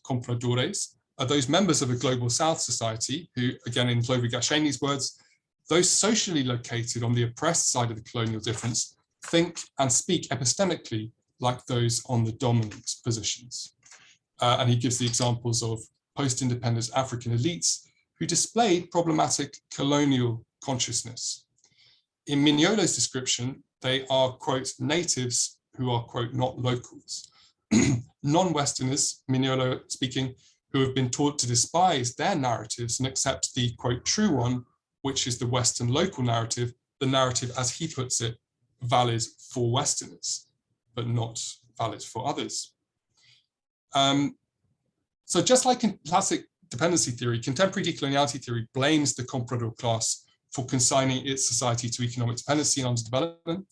compradores are those members of a global South society who, again, in Ndlovu-Gatsheni's words, those socially located on the oppressed side of the colonial difference, think and speak epistemically like those on the dominant positions. And he gives the examples of post-independence African elites who displayed problematic colonial consciousness. In Mignolo's description, they are, quote, natives who are, quote, not locals. Non-Westerners, Mignolo speaking, who have been taught to despise their narratives and accept the, quote, true one, which is the Western local narrative, the narrative, as he puts it, valid for Westerners, but not valid for others. So just like in classic dependency theory, contemporary decoloniality theory blames the comprador class for consigning its society to economic dependency and underdevelopment.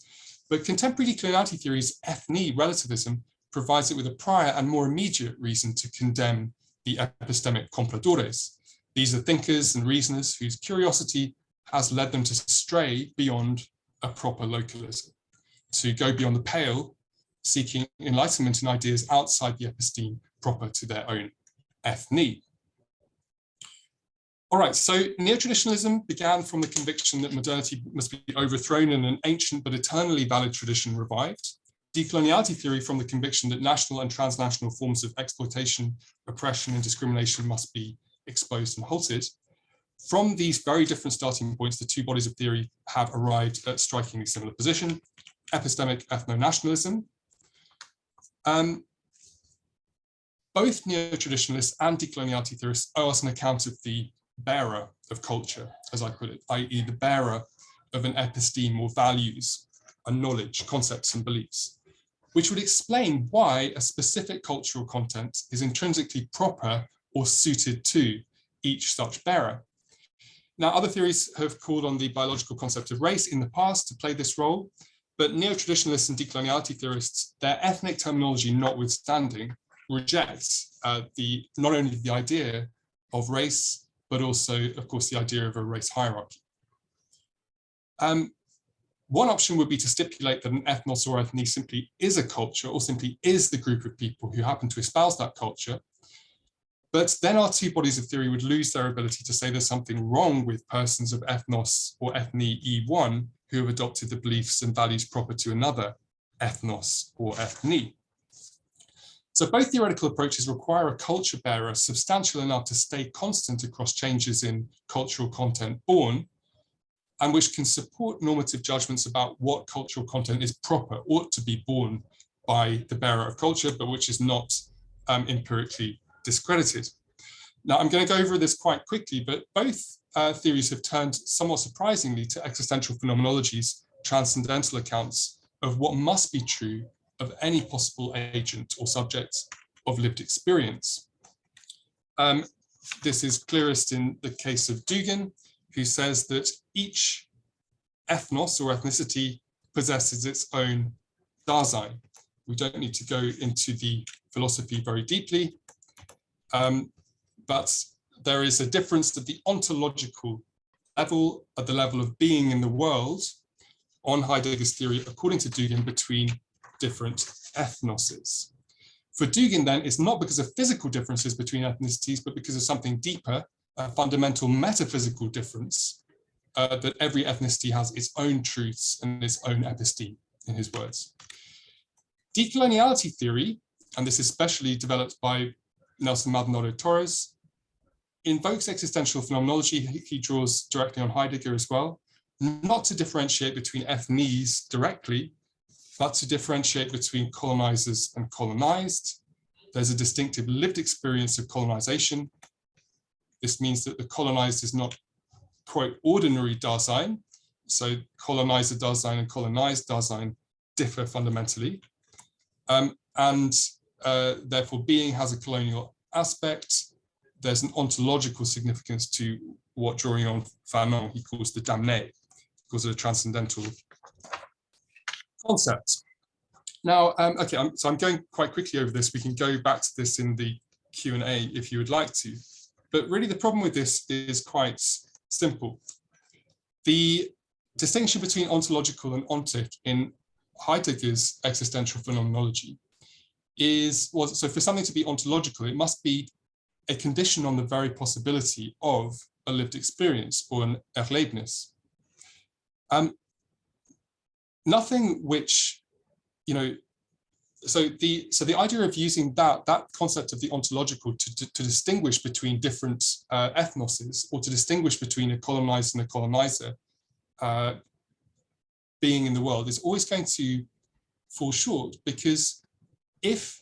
But contemporary decoloniality theory's ethne relativism provides it with a prior and more immediate reason to condemn the epistemic compradores. These are thinkers and reasoners whose curiosity has led them to stray beyond a proper localism, to go beyond the pale, seeking enlightenment in ideas outside the episteme proper to their own ethne. All right, so neo-traditionalism began from the conviction that modernity must be overthrown and an ancient but eternally valid tradition revived. Decoloniality theory from the conviction that national and transnational forms of exploitation, oppression, and discrimination must be exposed and halted. From these very different starting points, the two bodies of theory have arrived at strikingly similar position: epistemic ethno-nationalism. Both neo-traditionalists and decoloniality theorists owe us an account of the bearer of culture, as I put it, i.e. the bearer of an episteme or values, a knowledge, concepts and beliefs, which would explain why a specific cultural content is intrinsically proper or suited to each such bearer. Now, other theories have called on the biological concept of race in the past to play this role, but neo-traditionalists and decoloniality theorists, their ethnic terminology notwithstanding, rejects not only the idea of race, but also, of course, the idea of a race hierarchy. One option would be to stipulate that an ethnos or ethnie simply is a culture, or simply is the group of people who happen to espouse that culture. But then our two bodies of theory would lose their ability to say there's something wrong with persons of ethnos or ethnie E1 who have adopted the beliefs and values proper to another ethnos or ethnie. So both theoretical approaches require a culture bearer substantial enough to stay constant across changes in cultural content born, and which can support normative judgments about what cultural content is proper, ought to be born by the bearer of culture, but which is not empirically discredited. Now, I'm going to go over this quite quickly, but both theories have turned somewhat surprisingly to existential phenomenologies, transcendental accounts of what must be true of any possible agent or subject of lived experience. This is clearest in the case of Dugan, who says that each ethnos or ethnicity possesses its own Dasein. We don't need to go into the philosophy very deeply, but there is a difference at the ontological level, at the level of being in the world, on Heidegger's theory, according to Dugan, between different ethnoses. For Dugan, then, it's not because of physical differences between ethnicities, but because of something deeper, a fundamental metaphysical difference, that every ethnicity has its own truths and its own episteme, in his words. Decoloniality theory, and this is especially developed by Nelson Maldonado Torres, invokes existential phenomenology. He draws directly on Heidegger as well, not to differentiate between ethnies directly, but to differentiate between colonizers and colonized. There's a distinctive lived experience of colonization. This means that the colonized is not, quote, ordinary Dasein. So colonizer Dasein and colonized Dasein differ fundamentally. Therefore, being has a colonial aspect. There's an ontological significance to what, drawing on Fanon, he calls the damné, because of a transcendental concept. Now, okay, so I'm going quite quickly over this. We can go back to this in the Q&A if you would like to. But really the problem with this is quite simple. The distinction between ontological and ontic in Heidegger's existential phenomenology so for something to be ontological, it must be a condition on the very possibility of a lived experience or an Erlebnis. Nothing which, so the idea of using that concept of the ontological to distinguish between different ethnoses, or to distinguish between a colonized and a colonizer being in the world, is always going to fall short, because if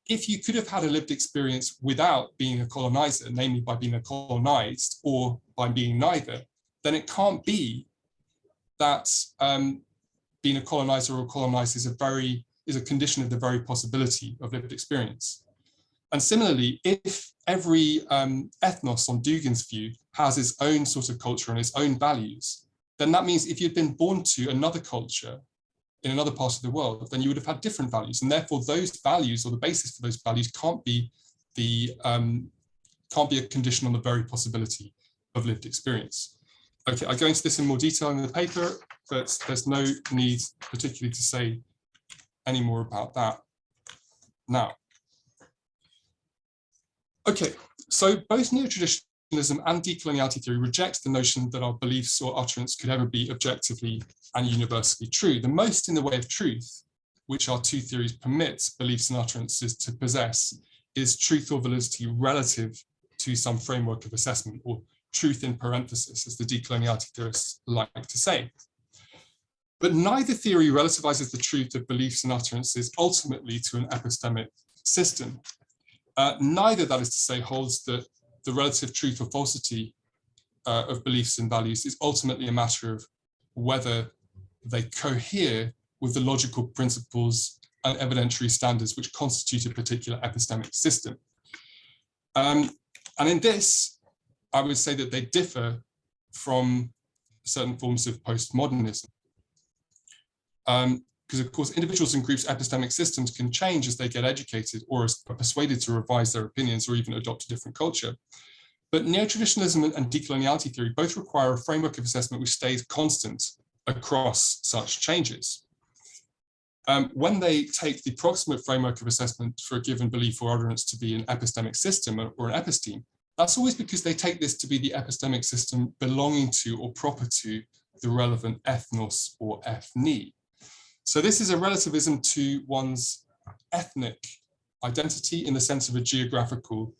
you could have had a lived experience without being a colonizer, namely by being a colonized or by being neither, then it can't be that being a colonizer or colonized is a condition of the very possibility of lived experience. And similarly, if every ethnos on Dugan's view has its own sort of culture and its own values, then that means if you'd been born to another culture in another part of the world, then you would have had different values, and therefore those values, or the basis for those values, can't be a condition on the very possibility of lived experience. Okay, I go into this in more detail in the paper, but there's no need particularly to say any more about that now. Okay, so both neo-traditionalists Neo-Traditionalism and decoloniality theory reject the notion that our beliefs or utterance could ever be objectively and universally true. The most in the way of truth, which our two theories permit beliefs and utterances to possess, is truth or validity relative to some framework of assessment, or truth in parenthesis, as the decoloniality theorists like to say. But neither theory relativizes the truth of beliefs and utterances ultimately to an epistemic system. Neither, that is to say, holds that the relative truth or falsity of beliefs and values is ultimately a matter of whether they cohere with the logical principles and evidentiary standards which constitute a particular epistemic system. And in this, I would say that they differ from certain forms of postmodernism. Because of course, individuals and groups' epistemic systems can change as they get educated or are persuaded to revise their opinions or even adopt a different culture. But neo-traditionalism and decoloniality theory both require a framework of assessment which stays constant across such changes. When they take the proximate framework of assessment for a given belief or utterance to be an epistemic system or an episteme, that's always because they take this to be the epistemic system belonging to or proper to the relevant ethnos or ethne. So this is a relativism to one's ethnic identity in the sense of a geographical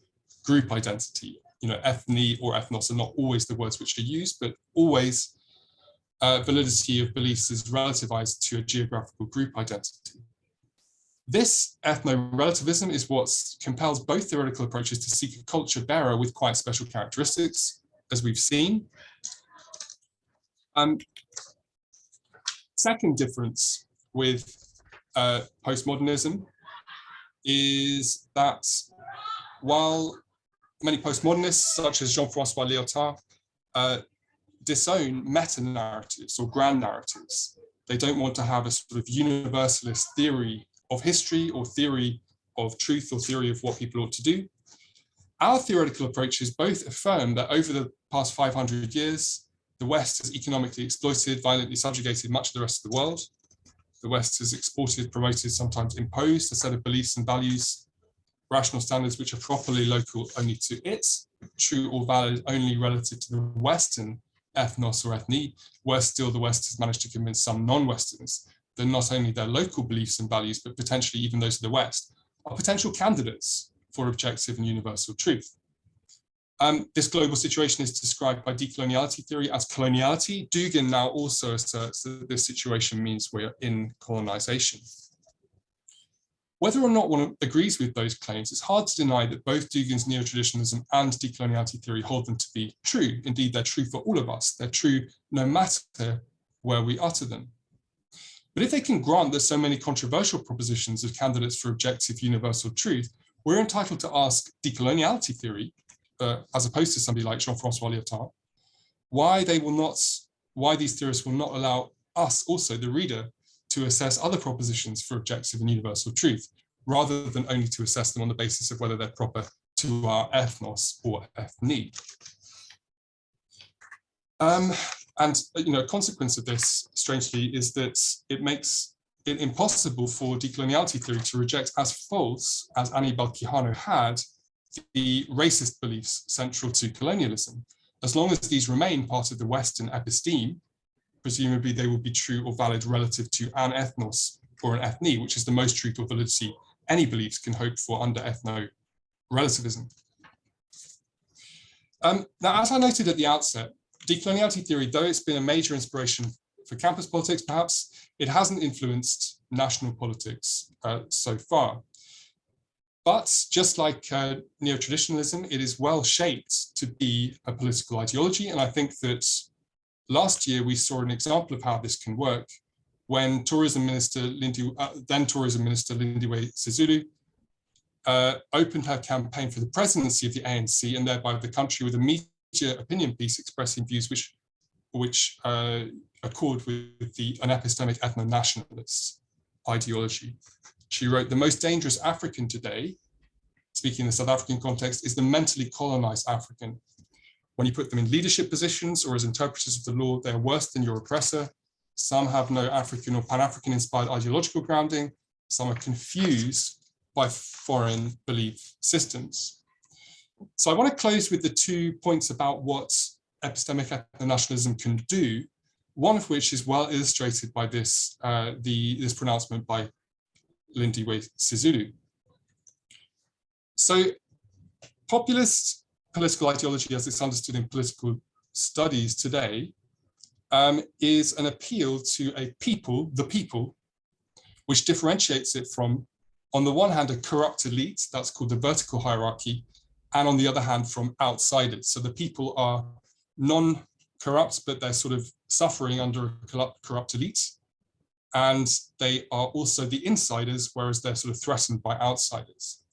group identity. You know, ethne or ethnos are not always the words which are used, but always validity of beliefs is relativized to a geographical group identity. This ethno-relativism is what compels both theoretical approaches to seek a culture bearer with quite special characteristics, as we've seen. Second difference with postmodernism is that while many postmodernists, such as Jean-François Lyotard, disown meta-narratives or grand narratives, they don't want to have a sort of universalist theory of history or theory of truth or theory of what people ought to do. Our theoretical approaches both affirm that over the past 500 years, the West has economically exploited, violently subjugated much of the rest of the world. The West has exported, promoted, sometimes imposed a set of beliefs and values, rational standards which are properly local only to it, true or valid only relative to the Western ethnos or ethne, where still the West has managed to convince some non-Westerners that not only their local beliefs and values, but potentially even those of the West, are potential candidates for objective and universal truth. This global situation is described by decoloniality theory as coloniality. Dugan now also asserts that this situation means we're in colonization. Whether or not one agrees with those claims, it's hard to deny that both Dugan's neo-traditionalism and decoloniality theory hold them to be true. Indeed, they're true for all of us. They're true no matter where we utter them. But if they can grant that so many controversial propositions are candidates for objective universal truth, we're entitled to ask decoloniality theory, as opposed to somebody like Jean-François Lyotard, why these theorists will not allow us also, the reader, to assess other propositions for objective and universal truth, rather than only to assess them on the basis of whether they're proper to our ethnos or ethne. And a consequence of this, strangely, is that it makes it impossible for decoloniality theory to reject as false as Aníbal Quijano had the racist beliefs central to colonialism. As long as these remain part of the Western episteme, presumably they will be true or valid relative to an ethnos or an ethne, which is the most truth or validity any beliefs can hope for under ethno-relativism. Now, as I noted at the outset, decoloniality theory, though it's been a major inspiration for campus politics, perhaps, it hasn't influenced national politics so far. But just like neo-traditionalism, it is well shaped to be a political ideology. And I think that last year we saw an example of how this can work when then Tourism Minister Lindiwe Sisulu opened her campaign for the presidency of the ANC and thereby the country with a media opinion piece expressing views which accord with an epistemic ethno-nationalist ideology. She wrote, "The most dangerous African today," speaking in the South African context, "is the mentally colonized African. When you put them in leadership positions or as interpreters of the law, they are worse than your oppressor. Some have no African or Pan-African inspired ideological grounding. Some are confused by foreign belief systems." So I want to close with the 2 points about what epistemic ethnonationalism can do, one of which is well illustrated by this, this pronouncement by Lindiwe Sisulu. So populist political ideology, as it's understood in political studies today, is an appeal to a people, the people, which differentiates it from, on the one hand, a corrupt elite, that's called the vertical hierarchy, and on the other hand, from outsiders. So the people are non-corrupt, but they're sort of suffering under a corrupt elite. And they are also the insiders, whereas they're sort of threatened by outsiders.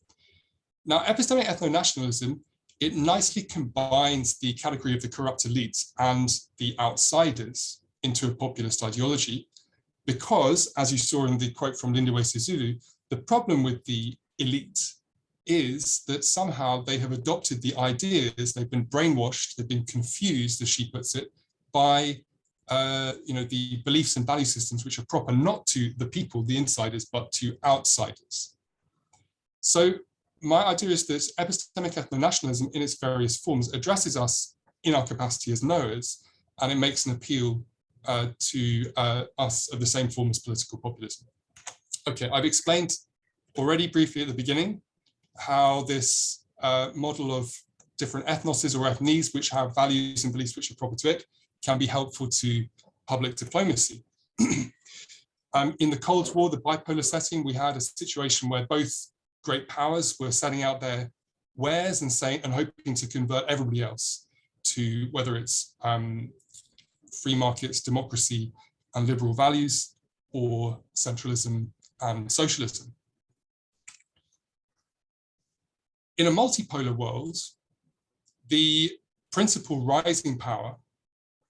Now, epistemic ethno-nationalism, it nicely combines the category of the corrupt elite and the outsiders into a populist ideology, because, as you saw in the quote from Lindiwe Sisulu, the problem with the elite is that somehow they have adopted the ideas, they've been brainwashed, they've been confused, as she puts it, by the beliefs and value systems which are proper not to the people, the insiders, but to outsiders. So my idea is that epistemic ethno-nationalism in its various forms addresses us in our capacity as knowers, and it makes an appeal to us of the same form as political populism. Okay, I've explained already briefly at the beginning how this model of different ethnoses or ethnies which have values and beliefs which are proper to it can be helpful to public diplomacy. In the Cold War, the bipolar setting, we had a situation where both great powers were setting out their wares and saying and hoping to convert everybody else to whether it's free markets, democracy, and liberal values, or centralism and socialism. In a multipolar world, the principal rising power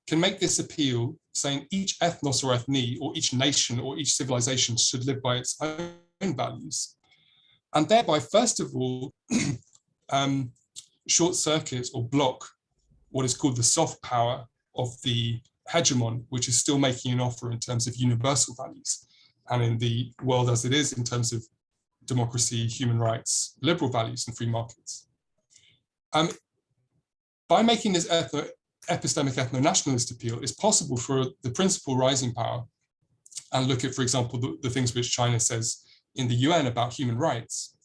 can make this appeal, saying each ethnos or ethnie, or each nation or each civilization should live by its own values, and thereby, first of all, short circuit or block what is called the soft power of the hegemon, which is still making an offer in terms of universal values, and in the world as it is in terms of democracy, human rights, liberal values, and free markets. By making this epistemic ethno-nationalist appeal, it's possible for the principal rising power, and look at, for example, the things which China says in the UN about human rights,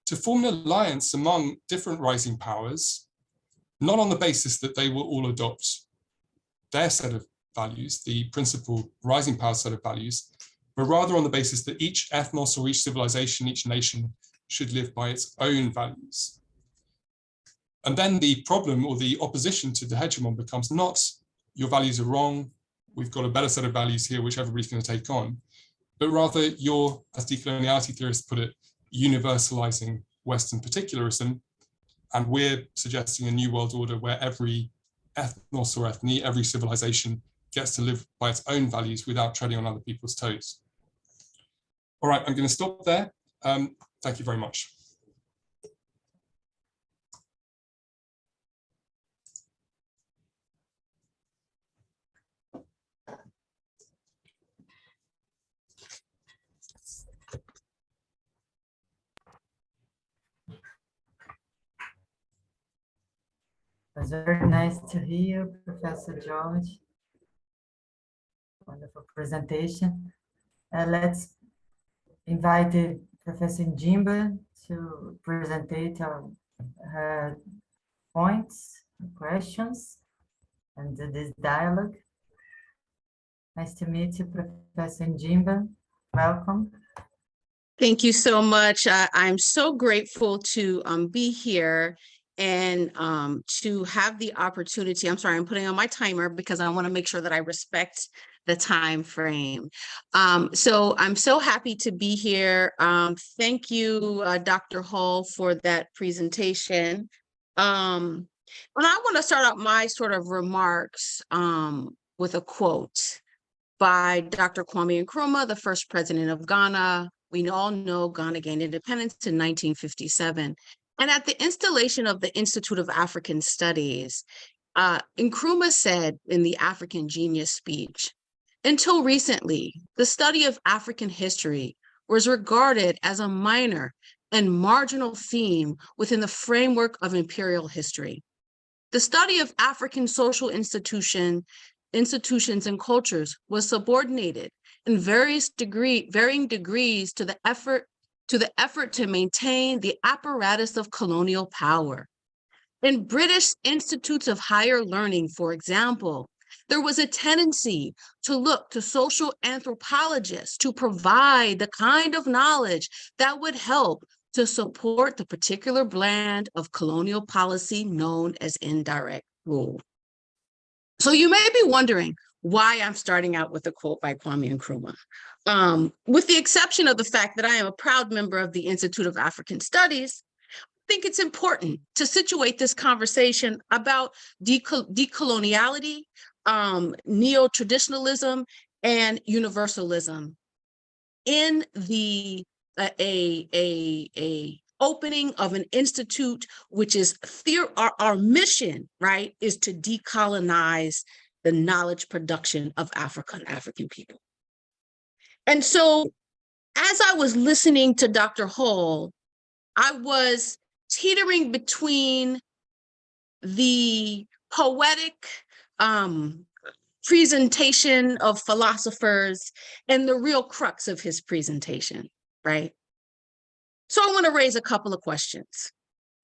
to form an alliance among different rising powers, not on the basis that they will all adopt their set of values, the principal rising power set of values, but rather on the basis that each ethnos or each civilization, each nation should live by its own values. And then the problem or the opposition to the hegemon becomes not your values are wrong, we've got a better set of values here which everybody's going to take on, but rather you're, as decoloniality theorists put it, universalizing Western particularism, and we're suggesting a new world order where every ethnos or ethnie, every civilization gets to live by its own values without treading on other people's toes. All right, I'm going to stop there. Thank you very much. It was very nice to hear, Professor George. Wonderful presentation. Let's invite Professor Mjiba to present her points, questions, and this dialogue. Nice to meet you, Professor Mjiba. Welcome. Thank you so much. I'm so grateful to be here and to have the opportunity. I'm sorry, I'm putting on my timer because I want to make sure that I respect the time frame. So I'm so happy to be here. Thank you, Dr. Hall, for that presentation. And I want to start out my sort of remarks with a quote by Dr. Kwame Nkrumah, the first president of Ghana. We all know Ghana gained independence in 1957. And at the installation of the Institute of African Studies, Nkrumah said in the African Genius speech, "Until recently, the study of African history was regarded as a minor and marginal theme within the framework of imperial history. The study of African social institutions and cultures was subordinated in varying degrees to the effort to maintain the apparatus of colonial power. In British institutes of higher learning, for example, there was a tendency to look to social anthropologists to provide the kind of knowledge that would help to support the particular brand of colonial policy known as indirect rule. So you may be wondering why I'm starting out with a quote by Kwame Nkrumah. With the exception of the fact that I am a proud member of the Institute of African Studies, I think it's important to situate this conversation about decoloniality, neo-traditionalism, and universalism in the opening of an institute, which is our mission, right, is to decolonize the knowledge production of African people. And so as I was listening to Dr. Hall, I was teetering between the poetic presentation of philosophers and the real crux of his presentation, right? So I want to raise a couple of questions.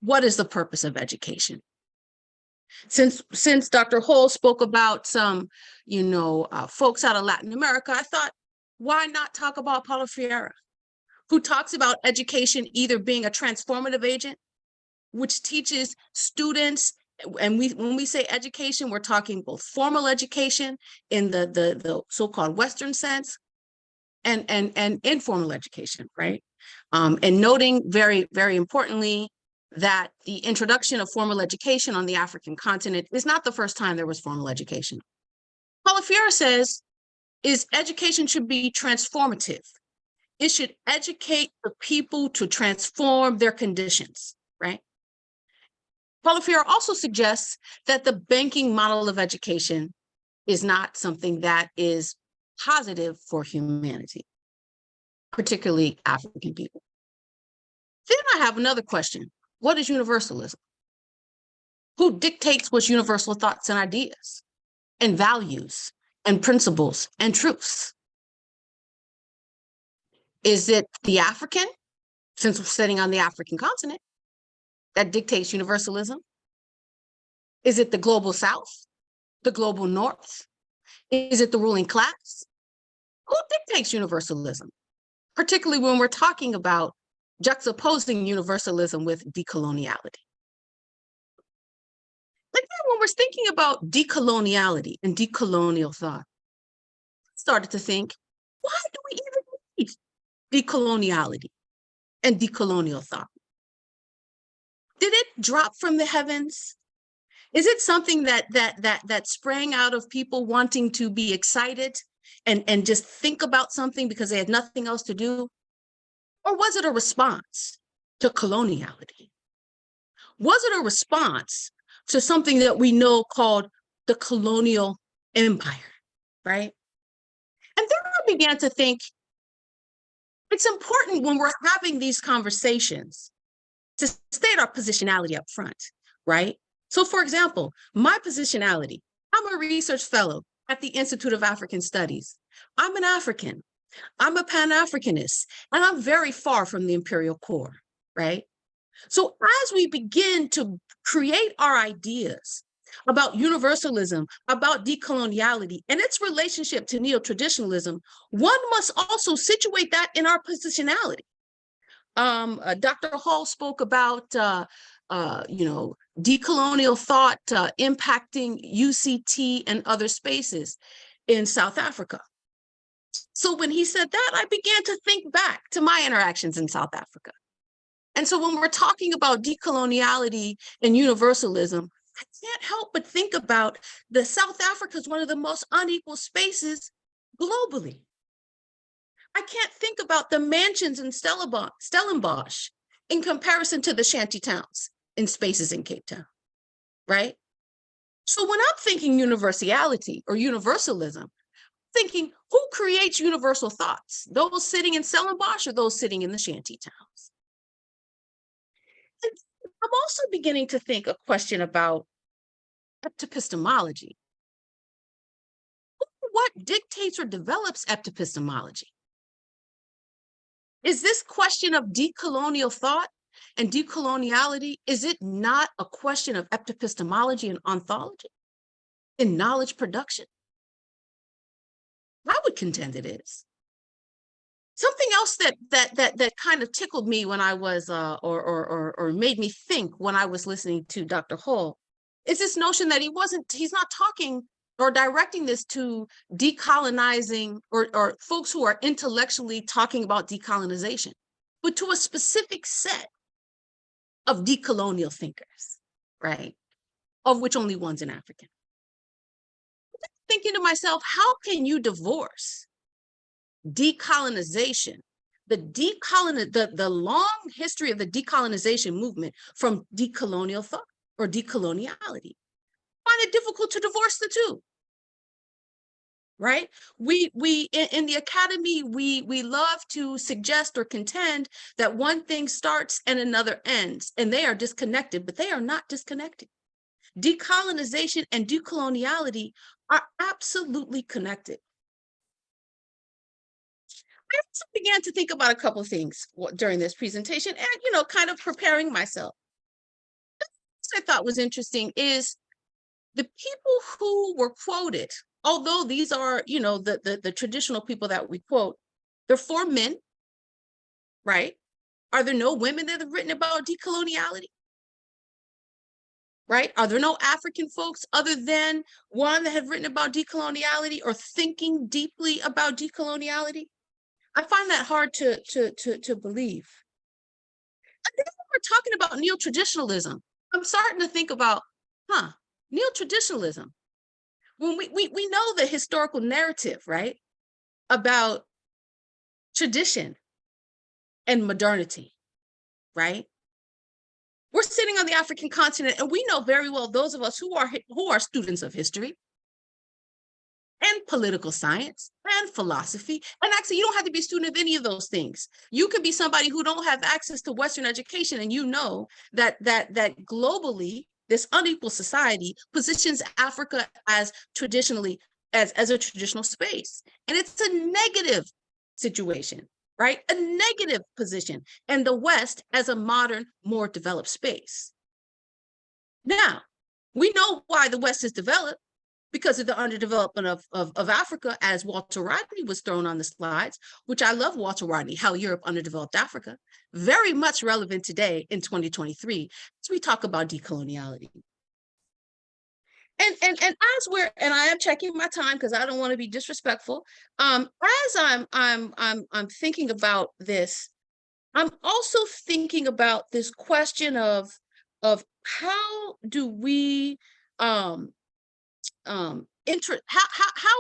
What is the purpose of education? Since Dr. Hall spoke about some, folks out of Latin America, I thought, why not talk about Paulo Freire, who talks about education either being a transformative agent, which teaches students, and when we say education, we're talking both formal education in the so-called Western sense and informal education, right? And noting very, very importantly that the introduction of formal education on the African continent is not the first time there was formal education. Paulo Freire says education should be transformative. It should educate the people to transform their conditions, right? Paulo Freire also suggests that the banking model of education is not something that is positive for humanity, particularly African people. Then I have another question. What is universalism? Who dictates what's universal thoughts and ideas and values and principles and truths? Is it the African, since we're sitting on the African continent, that dictates universalism? Is it the global South, the global North? Is it the ruling class? Who dictates universalism? Particularly when we're talking about juxtaposing universalism with decoloniality. Like when we're thinking about decoloniality and decolonial thought, I started to think, why do we even need decoloniality and decolonial thought? Did it drop from the heavens? Is it something that sprang out of people wanting to be excited and just think about something because they had nothing else to do? Or was it a response to coloniality? Was it a response to something that we know called the colonial empire, right? And then I began to think, it's important when we're having these conversations to state our positionality up front, right? So for example, my positionality, I'm a research fellow at the Institute of African Studies. I'm an African. I'm a Pan-Africanist, and I'm very far from the imperial core, right? So as we begin to create our ideas about universalism, about decoloniality, and its relationship to neo-traditionalism, one must also situate that in our positionality. Dr. Hall spoke about, decolonial thought impacting UCT and other spaces in South Africa. So when he said that, I began to think back to my interactions in South Africa. And so when we're talking about decoloniality and universalism, I can't help but think about that South Africa is one of the most unequal spaces globally. I can't think about the mansions in Stellenbosch in comparison to the shanty towns in spaces in Cape Town, right? So when I'm thinking universality or universalism, thinking who creates universal thoughts? Those sitting in Stellenbosch or those sitting in the shanty towns? And I'm also beginning to think a question about epistemology. What dictates or develops epistemology? Is this question of decolonial thought and decoloniality, is it not a question of epistemology and ontology in knowledge production? I would contend it is. Something else that kind of tickled me when I was, or made me think when I was listening to Dr. Hull, is this notion that he's not talking or directing this to decolonizing or folks who are intellectually talking about decolonization, but to a specific set of decolonial thinkers, right? Of which only one's an African. Thinking to myself, how can you divorce decolonization, the long history of the decolonization movement from decolonial thought or decoloniality? I find it difficult to divorce the two. Right? We in the academy, we love to suggest or contend that one thing starts and another ends, and they are disconnected, but they are not disconnected. Decolonization and decoloniality are absolutely connected. I also began to think about a couple of things during this presentation and, kind of preparing myself. What I thought was interesting is the people who were quoted, although these are, the traditional people that we quote, they're 4 men, right? Are there no women that have written about decoloniality? Right? Are there no African folks other than one that have written about decoloniality or thinking deeply about decoloniality? I find that hard to believe. And then when we're talking about neo-traditionalism, I'm starting to think about, neo-traditionalism. When we know the historical narrative, right, about tradition and modernity, right? We're sitting on the African continent, and we know very well, those of us who are students of history and political science and philosophy, and actually you don't have to be a student of any of those things. You could be somebody who don't have access to Western education, and you know that globally, this unequal society positions Africa as traditionally as a traditional space. And it's a negative situation, right? A negative position, and the West as a modern, more developed space. Now, we know why the West is developed, because of the underdevelopment of Africa, as Walter Rodney was thrown on the slides, which I love Walter Rodney, How Europe Underdeveloped Africa, very much relevant today in 2023, as we talk about decoloniality. And I am checking my time because I don't want to be disrespectful. As I'm thinking about this, I'm also thinking about this question of how do we how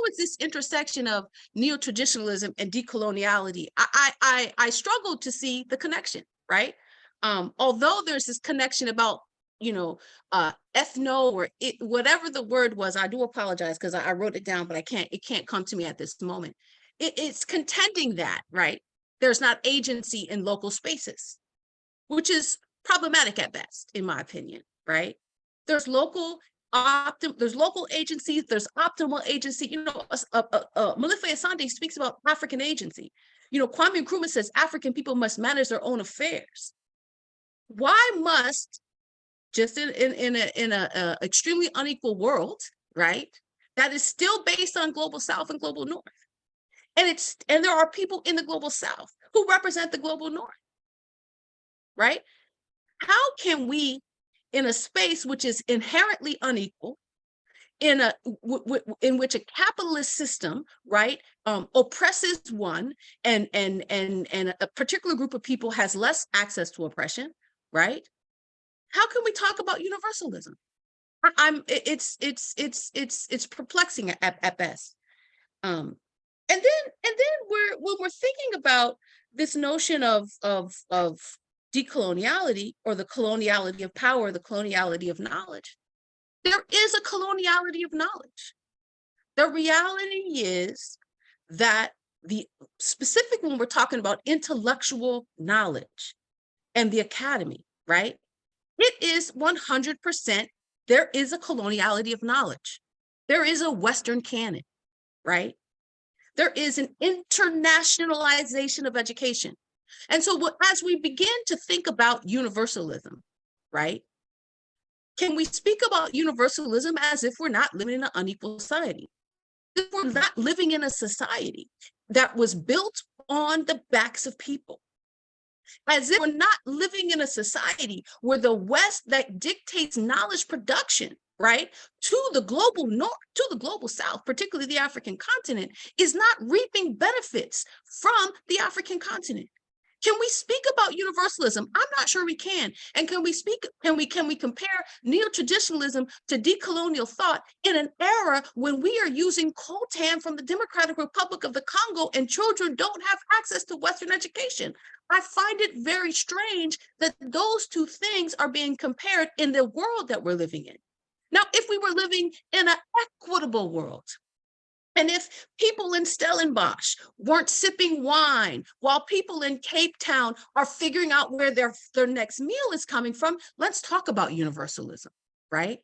is this intersection of neo-traditionalism and decoloniality? I struggled to see the connection, right? Although there's this connection about, ethno or whatever the word was, I do apologize because I wrote it down, but it can't come to me at this moment. It's contending that, right? There's not agency in local spaces, which is problematic at best, in my opinion, right? There's local agencies, there's optimal agency. Malife Asante speaks about African agency. Kwame Nkrumah says African people must manage their own affairs. Why must, just in a extremely unequal world, right, that is still based on global South and global North, and there are people in the global South who represent the global North, right? How can we, in a space which is inherently unequal, in which a capitalist system, right, oppresses one, and a particular group of people has less access to oppression, right? How can we talk about universalism? It's perplexing at best. And then when we're thinking about this notion of decoloniality, or the coloniality of power, the coloniality of knowledge, there is a coloniality of knowledge. The reality is that the specific, when we're talking about intellectual knowledge and the academy, right? it is 100%, there is a coloniality of knowledge. There is a Western canon, right? There is an internationalization of education. And so as we begin to think about universalism, right? Can we speak about universalism as if we're not living in an unequal society? If we're not living in a society that was built on the backs of people, as if we're not living in a society where the West that dictates knowledge production, right, to the global north, to the global south, particularly the African continent, is not reaping benefits from the African continent. Can we speak about universalism? I'm not sure we can. And can we compare neo-traditionalism to decolonial thought in an era when we are using coltan from the Democratic Republic of the Congo and children don't have access to Western education? I find it very strange that those two things are being compared in the world that we're living in. Now, if we were living in an equitable world, and if people in Stellenbosch weren't sipping wine while people in Cape Town are figuring out where their next meal is coming from, let's talk about universalism, right?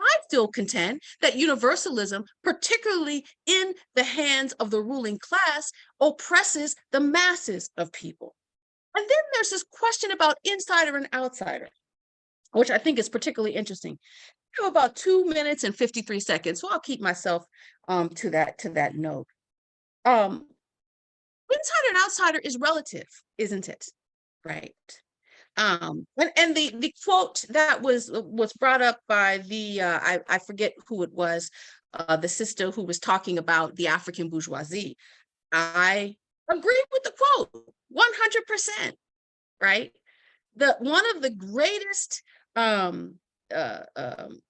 I still contend that universalism, particularly in the hands of the ruling class, oppresses the masses of people. And then there's this question about insider and outsider, which I think is particularly interesting. I have about 2 minutes and 53 seconds, so I'll keep myself to that note. Insider and outsider is relative, isn't it? Right. And the quote that was brought up by the I forget who it was, the sister who was talking about the African bourgeoisie. I agree with the quote 100%. Right. One of the greatest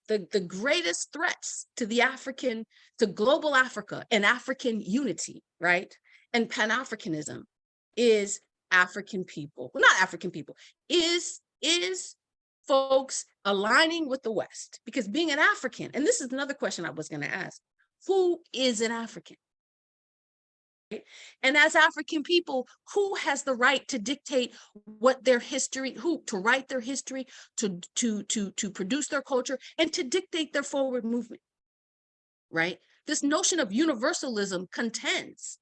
the greatest threats to global Africa and African unity, right, and Pan-Africanism is African people, well, not African people, is folks aligning with the West. Because being an African, and this is another question I was going to ask, who is an African? And as African people, who has the right to dictate what their history, to write their history, to produce their culture, and to dictate their forward movement, right? This notion of universalism contends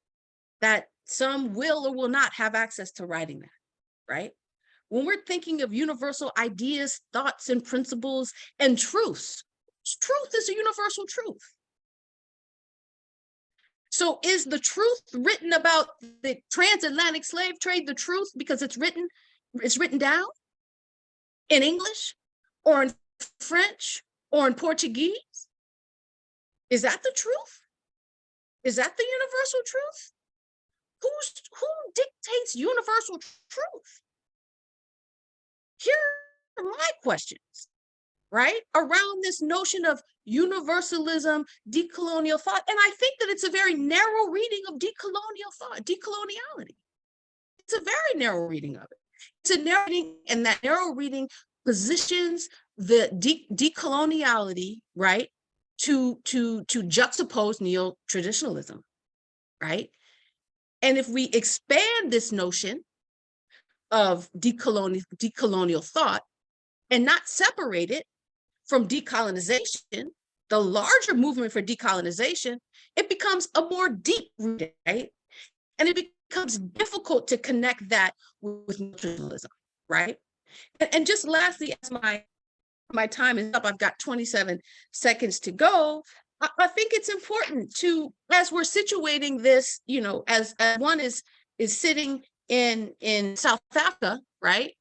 that some will or will not have access to writing that, right? When we're thinking of universal ideas, thoughts, and principles, and truths, truth is a universal truth. So is the truth written about the transatlantic slave trade the truth because it's written down in English or in French or in Portuguese? Is that the truth? Is that the universal truth? Who dictates universal truth? Here are my questions, right, around this notion of universalism, decolonial thought. And I think that it's a very narrow reading of decolonial thought, decoloniality. It's a very narrow reading of it. It's a narrow reading, and that narrow reading positions the decoloniality, right, to juxtapose neo-traditionalism, right? And if we expand this notion of decolonial thought and not separate it from decolonization, the larger movement for decolonization, it becomes a more deep reading, right? And it becomes difficult to connect that with neo-traditionalism, right? And just lastly, as my time is up, I've got 27 seconds to go. I think it's important to, as we're situating this, you know, as one is sitting in South Africa, right?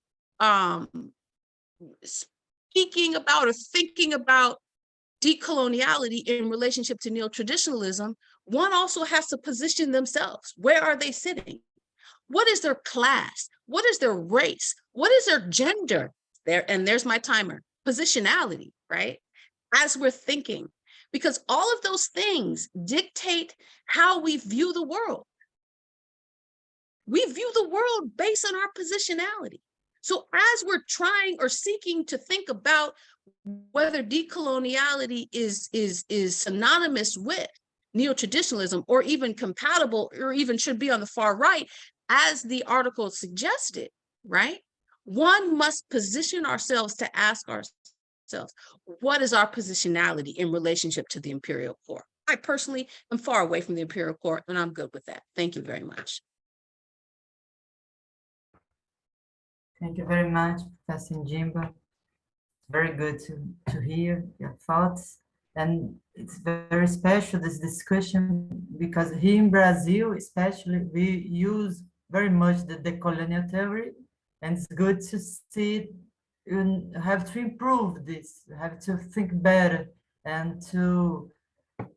Speaking about or thinking about decoloniality in relationship to neo-traditionalism, one also has to position themselves. Where are they sitting? What is their class? What is their race? What is their gender? There's my timer. Positionality, right? As we're thinking, because all of those things dictate how we view the world. We view the world based on our positionality. So as we're trying or seeking to think about whether decoloniality is synonymous with neo-traditionalism or even compatible or even should be on the far right, as the article suggested, right? one must position ourselves to ask ourselves, what is our positionality in relationship to the imperial core? I personally am far away from the imperial core, and I'm good with that. Thank you very much. Thank you very much, Professor Mjiba. Very good to hear your thoughts. And it's very special, this discussion, because here in Brazil, especially, we use very much the decolonial theory, and it's good to see you have to improve this, you have to think better and to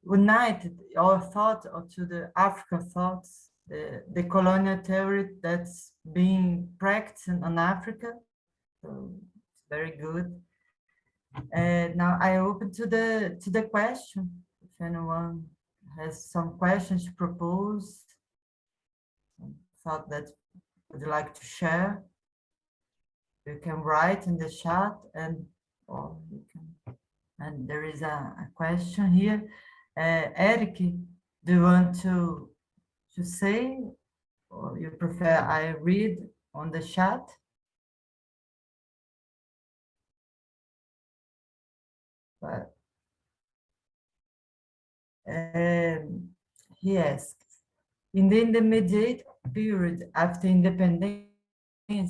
unite our thought to the African thoughts, the colonial theory that's being practiced on Africa. So it's very good. Now I open to the question. If anyone has some questions to propose, some thought that would like to share, you can write in the chat, or you can. And there is a question here. Eric, do you want to say, or you prefer I read on the chat? But he asks, in the intermediate period after independence,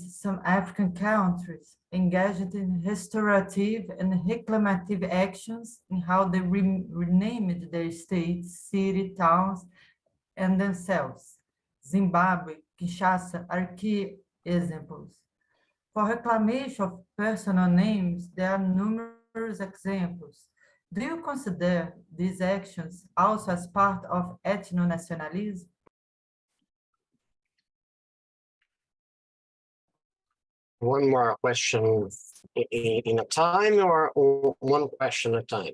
some African countries engaged in restorative and reclamative actions in how they renamed their states, city, towns, and themselves. Zimbabwe, Kinshasa are key examples. For reclamation of personal names, there are numerous examples. Do you consider these actions also as part of ethno-nationalism? One more question in a time, or one question at a time?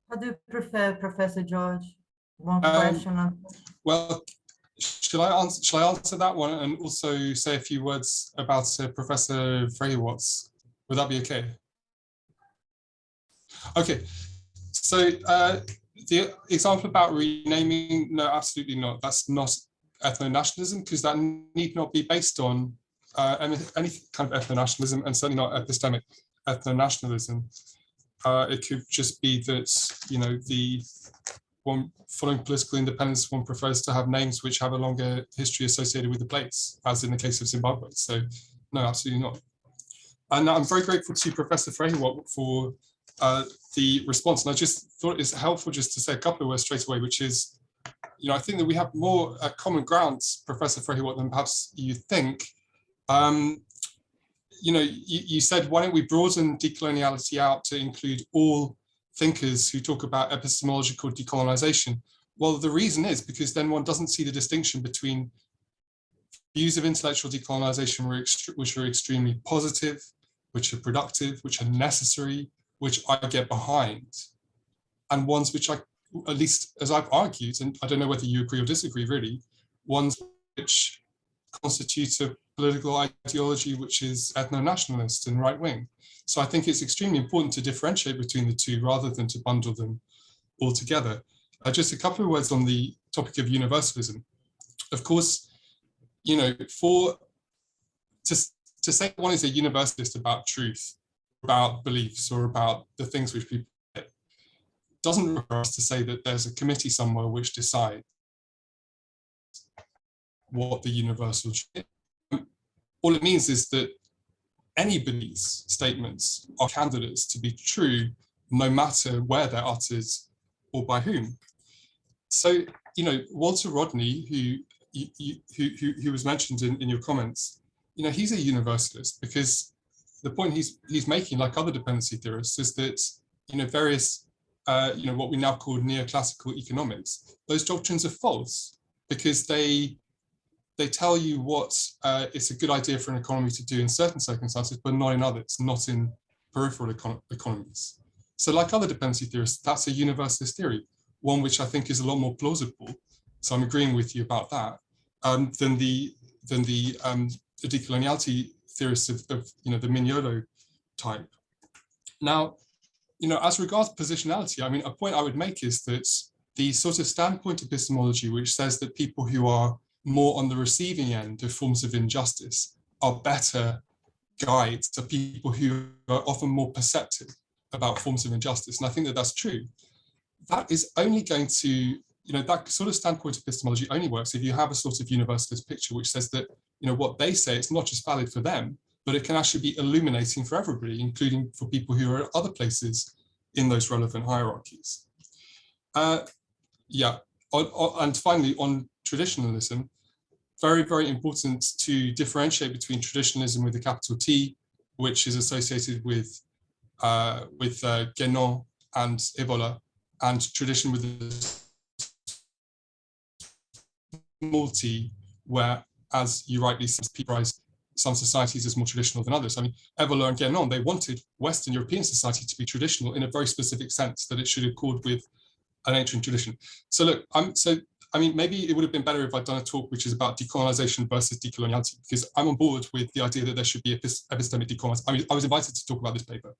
How do you prefer, Professor George? One question. Well, shall I answer that one and also say a few words about Professor Frehiwot's? Would that be okay? Okay. So the example about renaming, no, absolutely not. That's not ethno-nationalism, because that need not be based on any kind of ethno-nationalism, and certainly not epistemic ethno-nationalism. It could just be that, you know, the one following political independence, one prefers to have names which have a longer history associated with the place, as in the case of Zimbabwe. So no, absolutely not. And I'm very grateful to Professor Frehiwot for the response. And I just thought it's helpful just to say a couple of words straight away, which is, you know, I think that we have more common grounds, Professor Frehiwot, than perhaps you think. You know, you said, why don't we broaden decoloniality out to include all thinkers who talk about epistemological decolonization? Well, the reason is because then one doesn't see the distinction between views of intellectual decolonization which are extremely positive, which are productive, which are necessary, which I get behind, and ones which I, at least as I've argued, and I don't know whether you agree or disagree really, ones which constitute a political ideology which is ethno-nationalist and right-wing. So I think it's extremely important to differentiate between the two rather than to bundle them all together. Just a couple of words on the topic of universalism. Of course, you know, to say one is a universalist about truth, about beliefs, or about the things which people doesn't require us to say that there's a committee somewhere which decides what the universal is. All it means is that anybody's statements are candidates to be true, no matter where they're uttered or by whom. So, you know, Walter Rodney, who was mentioned in your comments, you know, he's a universalist, because the point he's making, like other dependency theorists, is that, you know, various, you know, what we now call neoclassical economics, those doctrines are false, because they tell you what it's a good idea for an economy to do in certain circumstances, but not in others, not in peripheral economies. So like other dependency theorists, that's a universalist theory, one which I think is a lot more plausible. So I'm agreeing with you about that, than the decoloniality theorists of you know, the Mignolo type. Now, you know, as regards positionality, I mean, a point I would make is that the sort of standpoint epistemology, which says that people who are more on the receiving end of forms of injustice are better guides to people who are often more perceptive about forms of injustice. And I think that that's true. That is only going to, that sort of standpoint epistemology only works if you have a sort of universalist picture which says that, what they say, it's not just valid for them, but it can actually be illuminating for everybody, including for people who are at other places in those relevant hierarchies. And finally, on traditionalism, very, very important to differentiate between traditionalism with a capital T, which is associated with Guénon and Ebola, and tradition with a small t, where, as you rightly said, some societies as more traditional than others. I mean, Ebola and Guénon, they wanted Western European society to be traditional in a very specific sense, that it should accord with an ancient tradition. So look, maybe it would have been better if I'd done a talk which is about decolonization versus decoloniality, because I'm on board with the idea that there should be epistemic decolonization. I was invited to talk about this paper.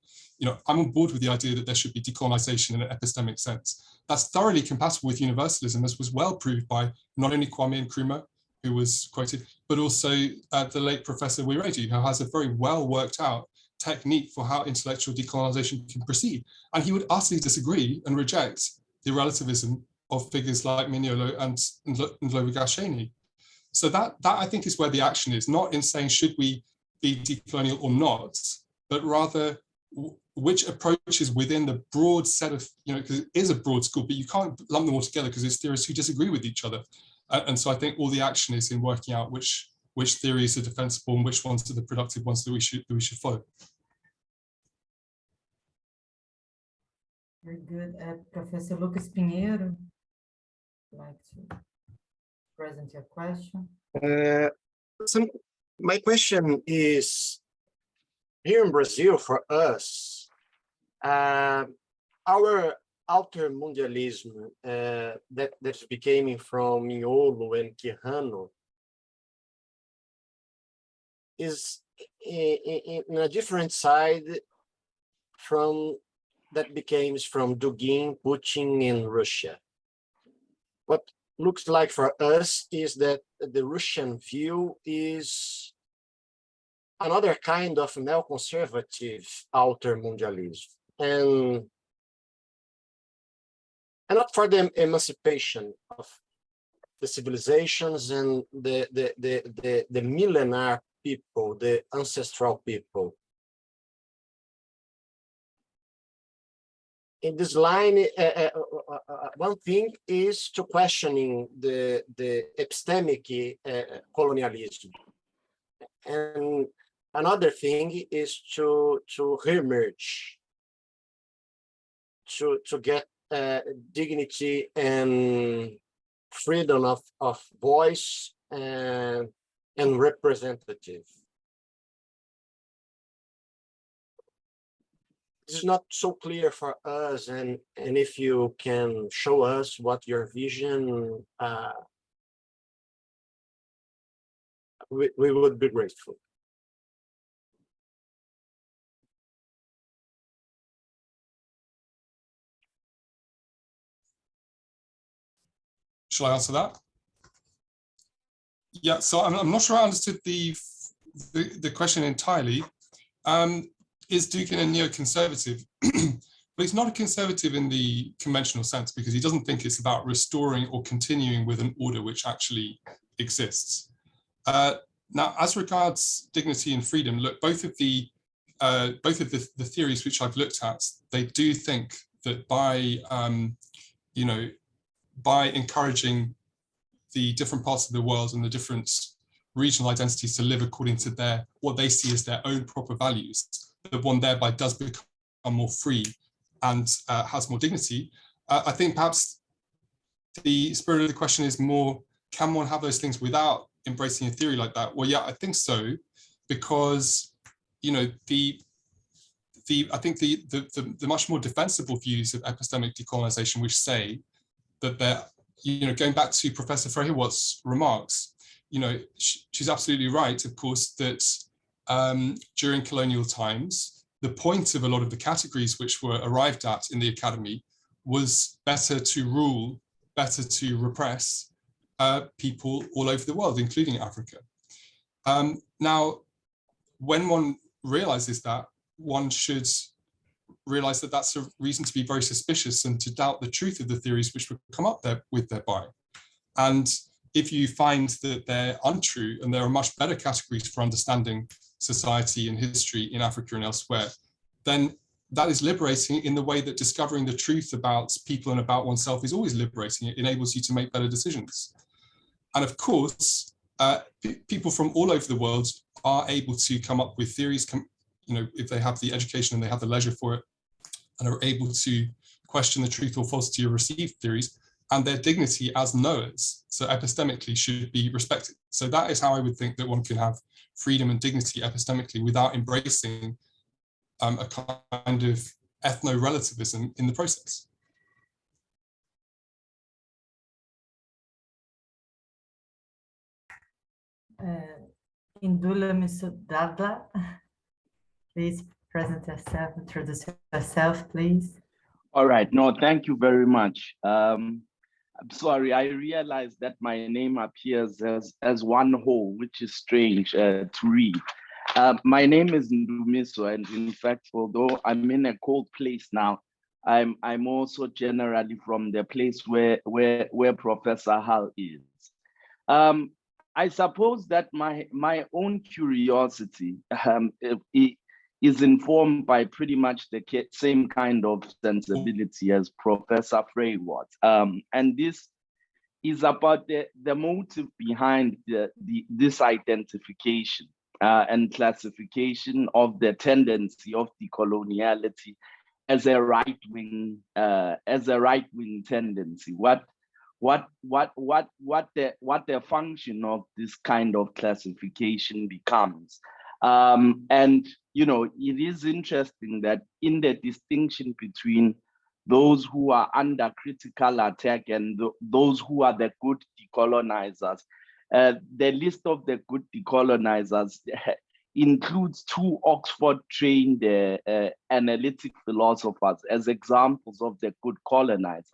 I'm on board with the idea that there should be decolonization in an epistemic sense. That's thoroughly compatible with universalism, as was well proved by not only Kwame Nkrumah, who was quoted, but also the late Professor Wiredu, who has a very well worked out technique for how intellectual decolonization can proceed. And he would utterly disagree and reject the relativism of figures like Mignolo and Ndlovu-Gasheni. So that I think is where the action is, not in saying should we be decolonial or not, but rather which approaches within the broad set of, because it is a broad school, but you can't lump them all together because it's theorists who disagree with each other. And so I think all the action is in working out which theories are defensible and which ones are the productive ones that we should follow. Very good. Professor Lucas Pinheiro, would like to present your question. My question is, here in Brazil, for us, our altermundialism that became from Mignolo and Quijano is in a different side from that became from Dugin, Putin, and Russia. What looks like for us is that the Russian view is another kind of neoconservative altermundialism, and not for the emancipation of the civilizations and the millennial people, the ancestral people. In this line, one thing is to questioning the epistemic colonialism, and another thing is to reemerge, to get dignity and freedom of voice and representative. This is not so clear for us, and if you can show us what your vision, we would be grateful. Shall I answer that? Yeah, so I'm not sure I understood the question entirely. Is Dugin a neoconservative? But he's not a conservative in the conventional sense, because he doesn't think it's about restoring or continuing with an order which actually exists. Now, as regards dignity and freedom, look, both of the theories which I've looked at, they do think that by by encouraging the different parts of the world and the different regional identities to live according to what they see as their own proper values, that one thereby does become more free and has more dignity. I think perhaps the spirit of the question is more, can one have those things without embracing a theory like that? Well, yeah, I think so, because I think the much more defensible views of epistemic decolonization, which say that they're, going back to Professor Frehiwot's remarks, she's absolutely right, of course, that during colonial times, the point of a lot of the categories which were arrived at in the academy was better to rule, better to repress, people all over the world, including Africa. Now, when one realizes that, one should realize that that's a reason to be very suspicious and to doubt the truth of the theories which would come up there with thereby. And if you find that they're untrue and there are much better categories for understanding society and history in Africa and elsewhere, then that is liberating in the way that discovering the truth about people and about oneself is always liberating. It enables you to make better decisions. And of course, people from all over the world are able to come up with theories, if they have the education and they have the leisure for it, and are able to question the truth or falsity of received theories, and their dignity as knowers, so epistemically, should be respected. So that is how I would think that one can have freedom and dignity epistemically without embracing a kind of ethno-relativism in the process. Indula Misudadla, please present yourself, introduce yourself, please. All right, no, thank you very much. I'm sorry, I realized that my name appears as one whole, which is strange to read. My name is Ndumiso, and in fact, although I'm in a cold place now, I'm also generally from the place where Professor Hall is. I suppose that my own curiosity is informed by pretty much the same kind of sensibility as Professor Frehiwot. And this is about the motive behind this identification and classification of the tendency of decoloniality as a right-wing tendency. What the function of this kind of classification becomes. And it is interesting that in the distinction between those who are under critical attack and those who are the good decolonizers, the list of the good decolonizers includes two Oxford-trained analytic philosophers as examples of the good colonizers,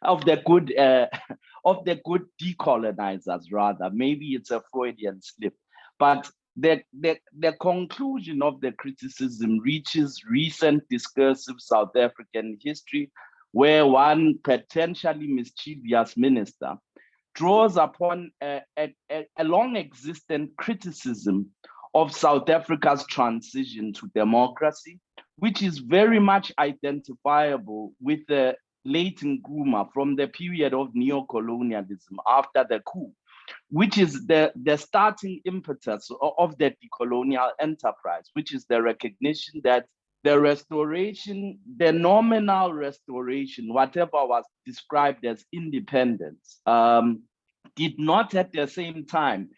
of the good decolonizers, rather. Maybe it's a Freudian slip, but the conclusion of the criticism reaches recent discursive South African history, where one potentially mischievous minister draws upon a long existent criticism of South Africa's transition to democracy, which is very much identifiable with the late Nkrumah from the period of neo-colonialism after the coup, which is the starting impetus of the decolonial enterprise, which is the recognition that the restoration, the nominal restoration, whatever was described as independence, did not at the same time.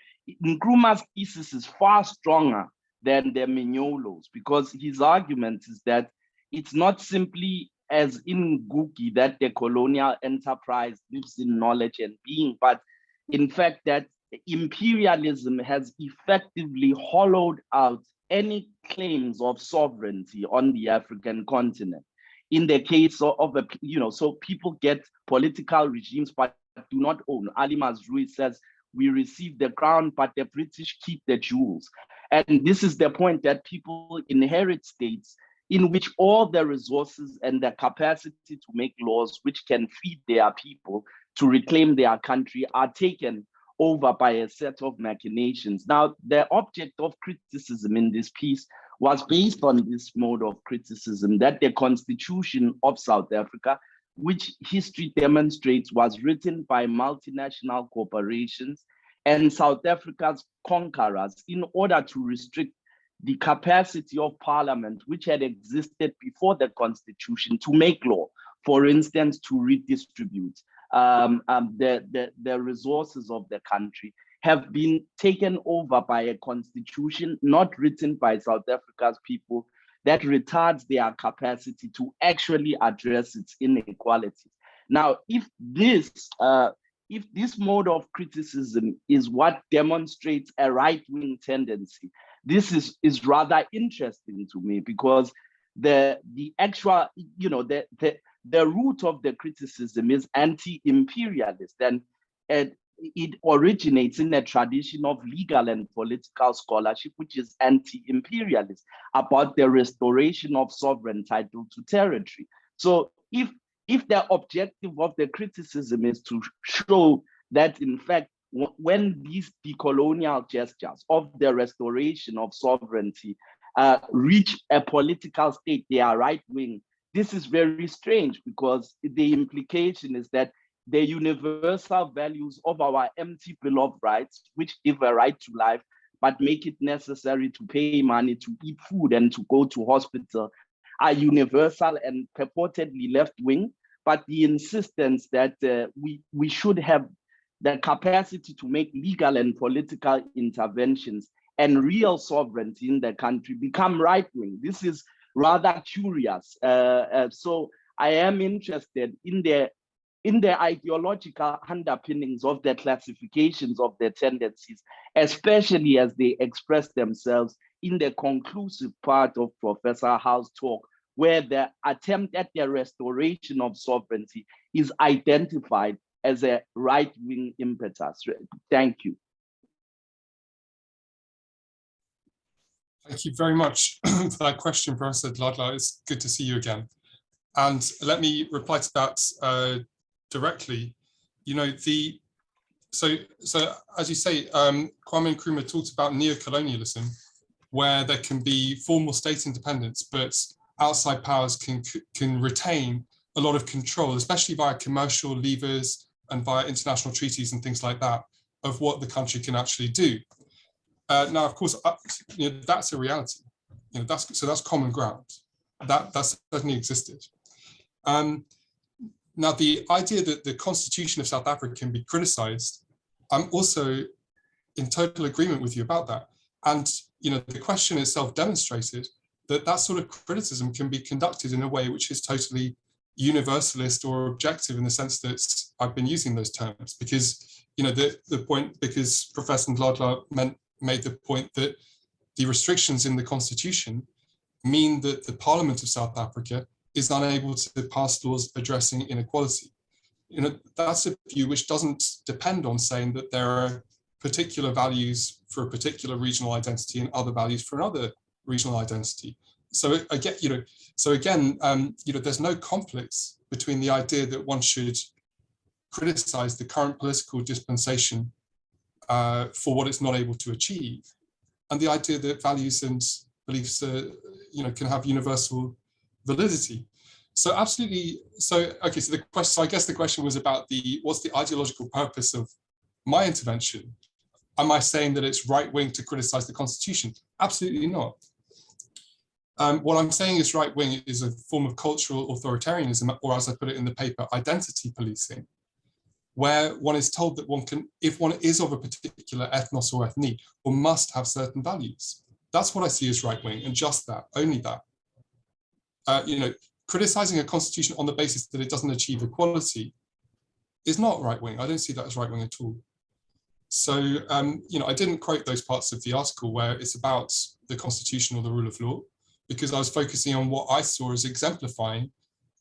Nkrumah's thesis is far stronger than the Mignolo's, because his argument is that it's not simply as in Ngugi that the colonial enterprise lives in knowledge and being, but in fact that imperialism has effectively hollowed out any claims of sovereignty on the African continent. In the case so people get political regimes but do not own. Ali Mazrui says, we receive the crown, but the British keep the jewels. And this is the point, that people inherit states in which all the resources and the capacity to make laws which can feed their people to reclaim their country are taken over by a set of machinations. Now, the object of criticism in this piece was based on this mode of criticism, that the Constitution of South Africa, which history demonstrates was written by multinational corporations and South Africa's conquerors in order to restrict the capacity of parliament, which had existed before the Constitution, to make law, for instance, to redistribute the resources of the country, have been taken over by a constitution not written by South Africa's people that retards their capacity to actually address its inequalities. Now, if this mode of criticism is what demonstrates a right-wing tendency, this is rather interesting to me, because the actual, the root of the criticism is anti-imperialist, and it originates in a tradition of legal and political scholarship, which is anti-imperialist, about the restoration of sovereign title to territory. So if the objective of the criticism is to show that, in fact, when these decolonial gestures of the restoration of sovereignty reach a political state, they are right-wing. This is very strange, because the implication is that the universal values of our empty bill of rights, which give a right to life, but make it necessary to pay money to eat food and to go to hospital, are universal and purportedly left-wing. But the insistence that we should have the capacity to make legal and political interventions and real sovereignty in the country become right-wing. This is rather curious. So I am interested in the ideological underpinnings of the classifications of the tendencies, especially as they express themselves in the conclusive part of Professor Howe's talk, where the attempt at the restoration of sovereignty is identified as a right-wing impetus. Thank you. Thank you very much for that question, Professor Dladla. It's good to see you again. And let me reply to that directly. You know, so as you say, Kwame Nkrumah talked about neo-colonialism, where there can be formal state independence, but outside powers can retain a lot of control, especially via commercial levers and via international treaties and things like that, of what the country can actually do. Now, of course, you know, that's a reality. You know, that's common ground. That's certainly existed. Now, the idea that the Constitution of South Africa can be criticized, I'm also in total agreement with you about that. And you know, the question itself demonstrated that that sort of criticism can be conducted in a way which is totally universalist or objective, in the sense that I've been using those terms, because you know the point, because Professor Dladla made the point that the restrictions in the Constitution mean that the Parliament of South Africa is unable to pass laws addressing inequality. You know, that's a view which doesn't depend on saying that there are particular values for a particular regional identity and other values for another regional identity. So again, you know, there's no conflict between the idea that one should criticize the current political dispensation for what it's not able to achieve, and the idea that values and beliefs, you know, can have universal validity. So absolutely. So okay. So the question. So I guess the question was about what's the ideological purpose of my intervention? Am I saying that it's right-wing to criticize the Constitution? Absolutely not. What I'm saying is right-wing is a form of cultural authoritarianism, or as I put it in the paper, identity policing, where one is told that one can, if one is of a particular ethnos or ethnie, one must have certain values. That's what I see as right-wing, and just that, only that. You know, criticizing a constitution on the basis that it doesn't achieve equality is not right-wing. I don't see that as right-wing at all. So, you know, I didn't quote those parts of the article where it's about the constitution or the rule of law, because I was focusing on what I saw as exemplifying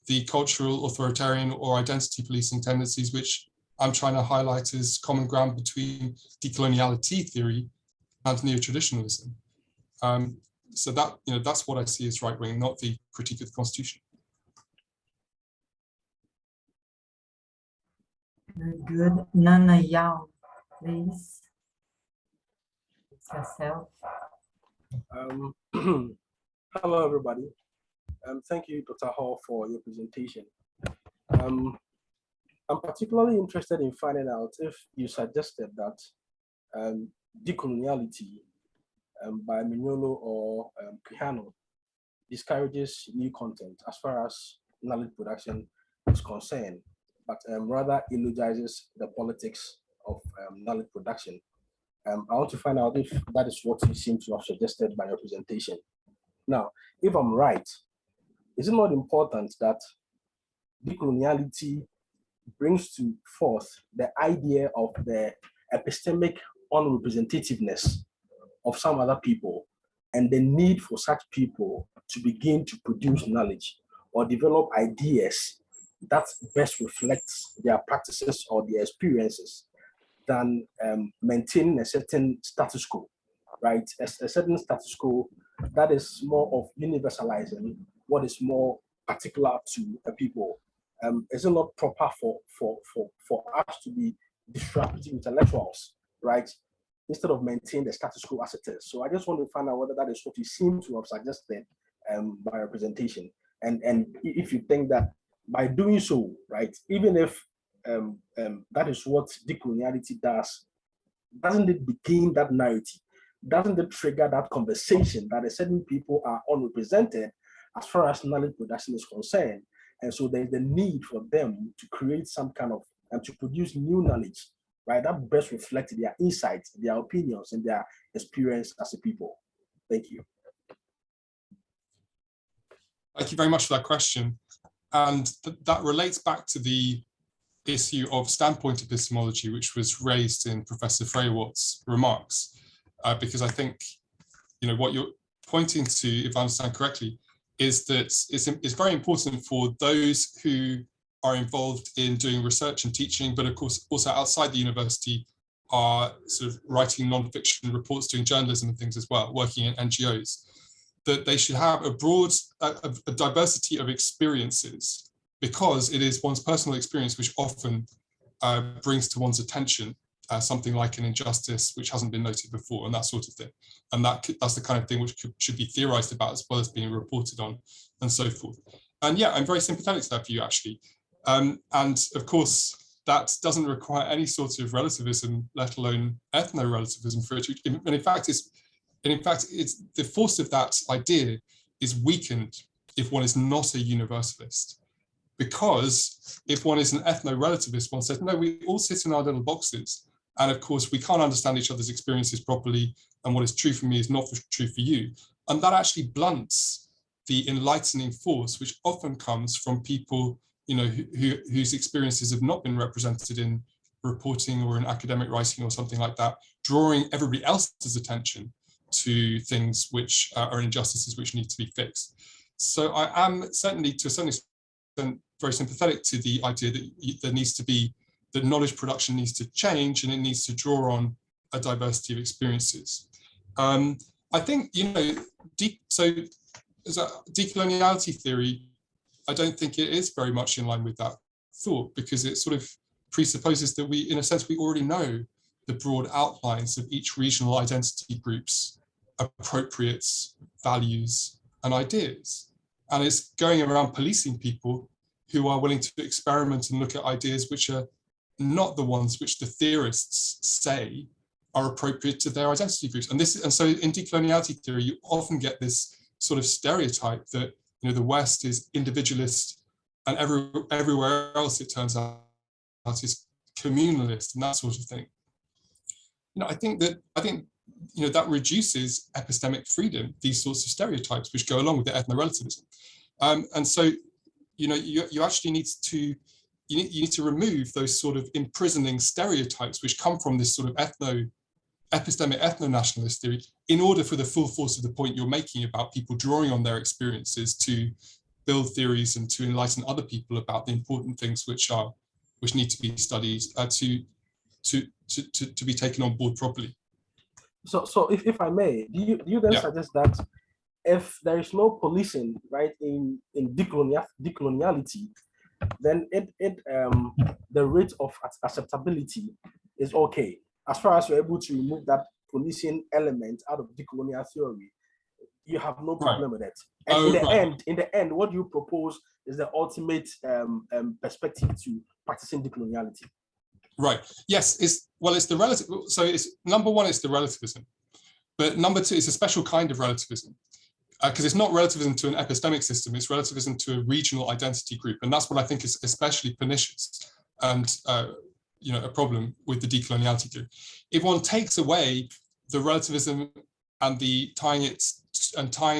the cultural, authoritarian, or identity policing tendencies, which I'm trying to highlight as common ground between decoloniality theory and neo-traditionalism. So that, you know, that's what I see as right-wing, not the critique of the Constitution. Very good. Nana Yao, please. It's yourself. Hello, everybody. Thank you, Dr. Hall, for your presentation. I'm particularly interested in finding out if you suggested that decoloniality by Mignolo or Quijano discourages new content as far as knowledge production is concerned, but rather eulogizes the politics of knowledge production. I want to find out if that is what you seem to have suggested by your presentation. Now, if I'm right, is it not important that decoloniality brings to forth the idea of the epistemic unrepresentativeness of some other people and the need for such people to begin to produce knowledge or develop ideas that best reflects their practices or their experiences? than maintaining a certain status quo, right? A certain status quo that is more of universalizing what is more particular to a people. Is it not proper for us to be disruptive intellectuals, right? Instead of maintaining the status quo as it is. So I just want to find out whether that is what you seem to have suggested by representation. And if you think that by doing so, right, even if that is what decoloniality does, doesn't it begin that narrative? Doesn't it trigger that conversation that a certain people are unrepresented as far as knowledge production is concerned? And so there's the need for them to create some kind of, and to produce new knowledge, right, that best reflects their insights, their opinions, and their experience as a people. Thank you. Thank you very much for that question. And that relates back to the issue of standpoint epistemology, which was raised in Professor Frehiwot's remarks, because I think, what you're pointing to, if I understand correctly, is that it's very important for those who are involved in doing research and teaching, but of course also outside the university are sort of writing non-fiction reports, doing journalism and things as well, working in NGOs, that they should have a broad, a diversity of experiences, because it is one's personal experience which often brings to one's attention something like an injustice which hasn't been noted before, and that sort of thing. And that's the kind of thing which should be theorized about as well as being reported on, and so forth. And yeah, I'm very sympathetic to that view, actually. And of course, that doesn't require any sort of relativism, let alone ethno-relativism for it to, and in fact, it's the force of that idea is weakened if one is not a universalist. Because if one is an ethno-relativist, one says, no, we all sit in our little boxes. And of course, we can't understand each other's experiences properly. And what is true for me is not true for you. And that actually blunts the enlightening force, which often comes from people, whose experiences have not been represented in reporting or in academic writing or something like that, drawing everybody else's attention to things which are injustices which need to be fixed. So I am certainly, to a certain extent, very sympathetic to the idea that that knowledge production needs to change, and it needs to draw on a diversity of experiences. I think, so as a decoloniality theory, I don't think it is very much in line with that thought, because it sort of presupposes that we, in a sense, we already know the broad outlines of each regional identity group's appropriate values and ideas. And it's going around policing people who are willing to experiment and look at ideas which are not the ones which the theorists say are appropriate to their identity groups. And so in decoloniality theory, you often get this sort of stereotype that the West is individualist, and everywhere else, it turns out, is communalist and that sort of thing. I think that reduces epistemic freedom, these sorts of stereotypes which go along with the ethno-relativism. And so, you actually need to remove those sort of imprisoning stereotypes which come from this sort of epistemic ethno-nationalist theory, in order for the full force of the point you're making about people drawing on their experiences to build theories and to enlighten other people about the important things which need to be studied, to be taken on board properly. So if I may, do you then suggest that if there is no policing, right, in decoloniality, then the rate of acceptability is okay, as far as you're able to remove that policing element out of decolonial theory, you have no problem with it. And in the end, what you propose is the ultimate perspective to practicing decoloniality. Right. Yes. It's the relative. So it's number one, it's the relativism, but number two, it's a special kind of relativism, because it's not relativism to an epistemic system. It's relativism to a regional identity group, and that's what I think is especially pernicious and a problem with the decoloniality theory. If one takes away the relativism and the tying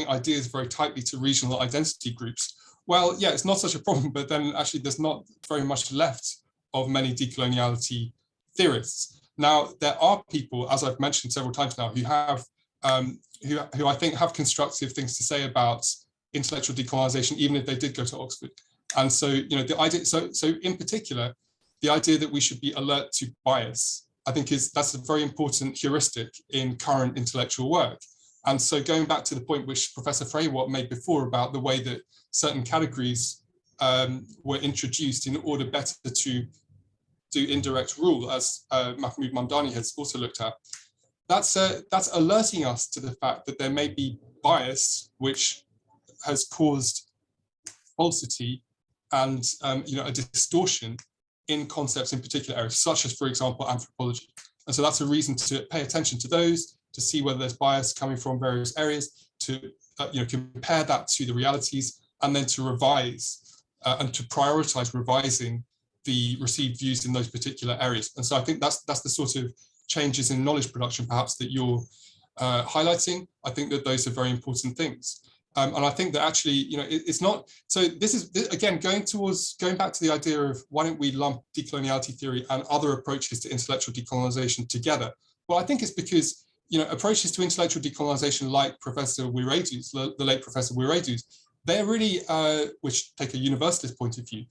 ideas very tightly to regional identity groups, well, yeah, it's not such a problem. But then actually, there's not very much left of many decoloniality theorists. Now, there are people, as I've mentioned several times now, who have who I think have constructive things to say about intellectual decolonization, even if they did go to Oxford. And so, the idea, so in particular, the idea that we should be alert to bias I think that's a very important heuristic in current intellectual work. And so going back to the point which Professor Frehiwot made before about the way that certain categories were introduced in order better to do indirect rule, as Mahmoud Mamdani has also looked at, that's alerting us to the fact that there may be bias which has caused falsity and a distortion in concepts in particular areas, such as, for example, anthropology. And so that's a reason to pay attention to those, to see whether there's bias coming from various areas, to compare that to the realities, and then to revise and to prioritize revising the received views in those particular areas. And so I think that's the sort of changes in knowledge production, perhaps, that you're highlighting. I think that those are very important things. And I think that actually, it's not, so this is, again, going back to the idea of why don't we lump decoloniality theory and other approaches to intellectual decolonization together? Well, I think it's because, approaches to intellectual decolonization like Professor Wiredu's, the late Professor Wiredu's, they're really, which take a universalist point of view,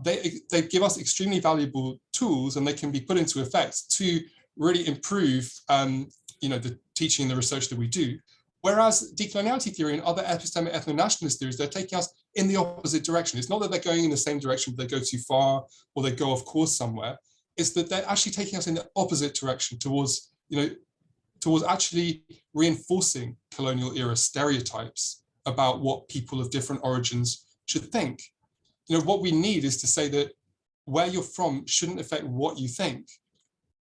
they give us extremely valuable tools, and they can be put into effect to really improve, the teaching and the research that we do. Whereas decoloniality theory and other epistemic ethno-nationalist theories, they're taking us in the opposite direction. It's not that they're going in the same direction, but they go too far or they go off course somewhere. It's that they're actually taking us in the opposite direction towards actually reinforcing colonial era stereotypes about what people of different origins should think. What we need is to say that where you're from shouldn't affect what you think.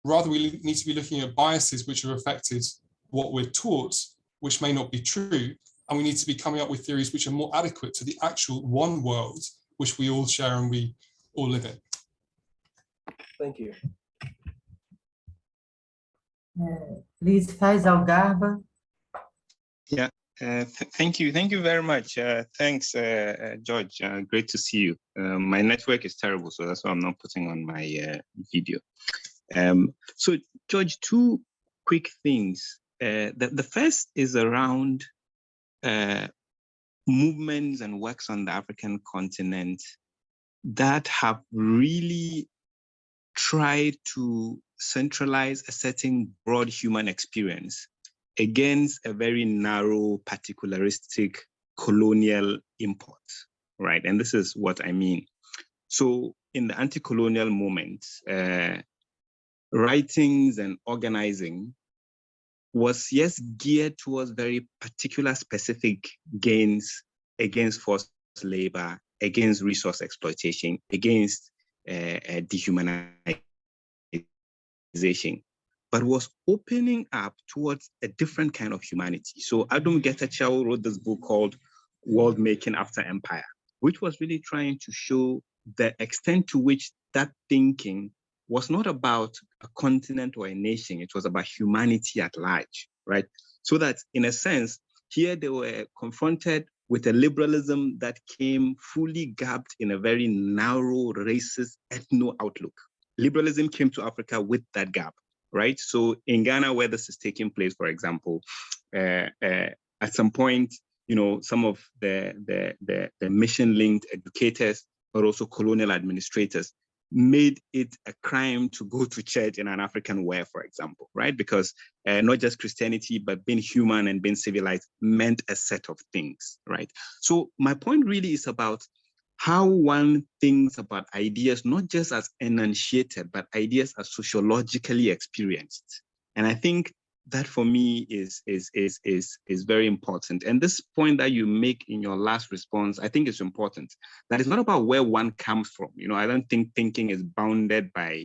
Rather, we need to be looking at biases which have affected what we're taught, which may not be true, and we need to be coming up with theories which are more adequate to the actual one world which we all share and we all live in. Thank you. Please, Faisal Garba. Yeah, thank you very much. Thanks, George. Great to see you. My network is terrible, so that's why I'm not putting on my video. So, George, two quick things. The first is around movements and works on the African continent that have really tried to centralize a certain broad human experience against a very narrow, particularistic colonial import, right? And this is what I mean. So in the anti-colonial movement, writings and organizing was, yes, geared towards very particular specific gains against forced labor, against resource exploitation, against dehumanization, but was opening up towards a different kind of humanity. So Adam Getachew wrote this book called World Making After Empire, which was really trying to show the extent to which that thinking was not about a continent or a nation, it was about humanity at large, right? So that in a sense, here they were confronted with a liberalism that came fully gapped in a very narrow, racist, ethno outlook. Liberalism came to Africa with that gap, right? So in Ghana, where this is taking place, for example, at some point, some of the mission-linked educators, but also colonial administrators, made it a crime to go to church in an African wear, for example, right? Because not just Christianity, but being human and being civilized meant a set of things, right? So my point really is about how one thinks about ideas, not just as enunciated, but ideas as sociologically experienced. And I think that for me is very important. And this point that you make in your last response, I think is important. That it's not about where one comes from. I don't think thinking is bounded by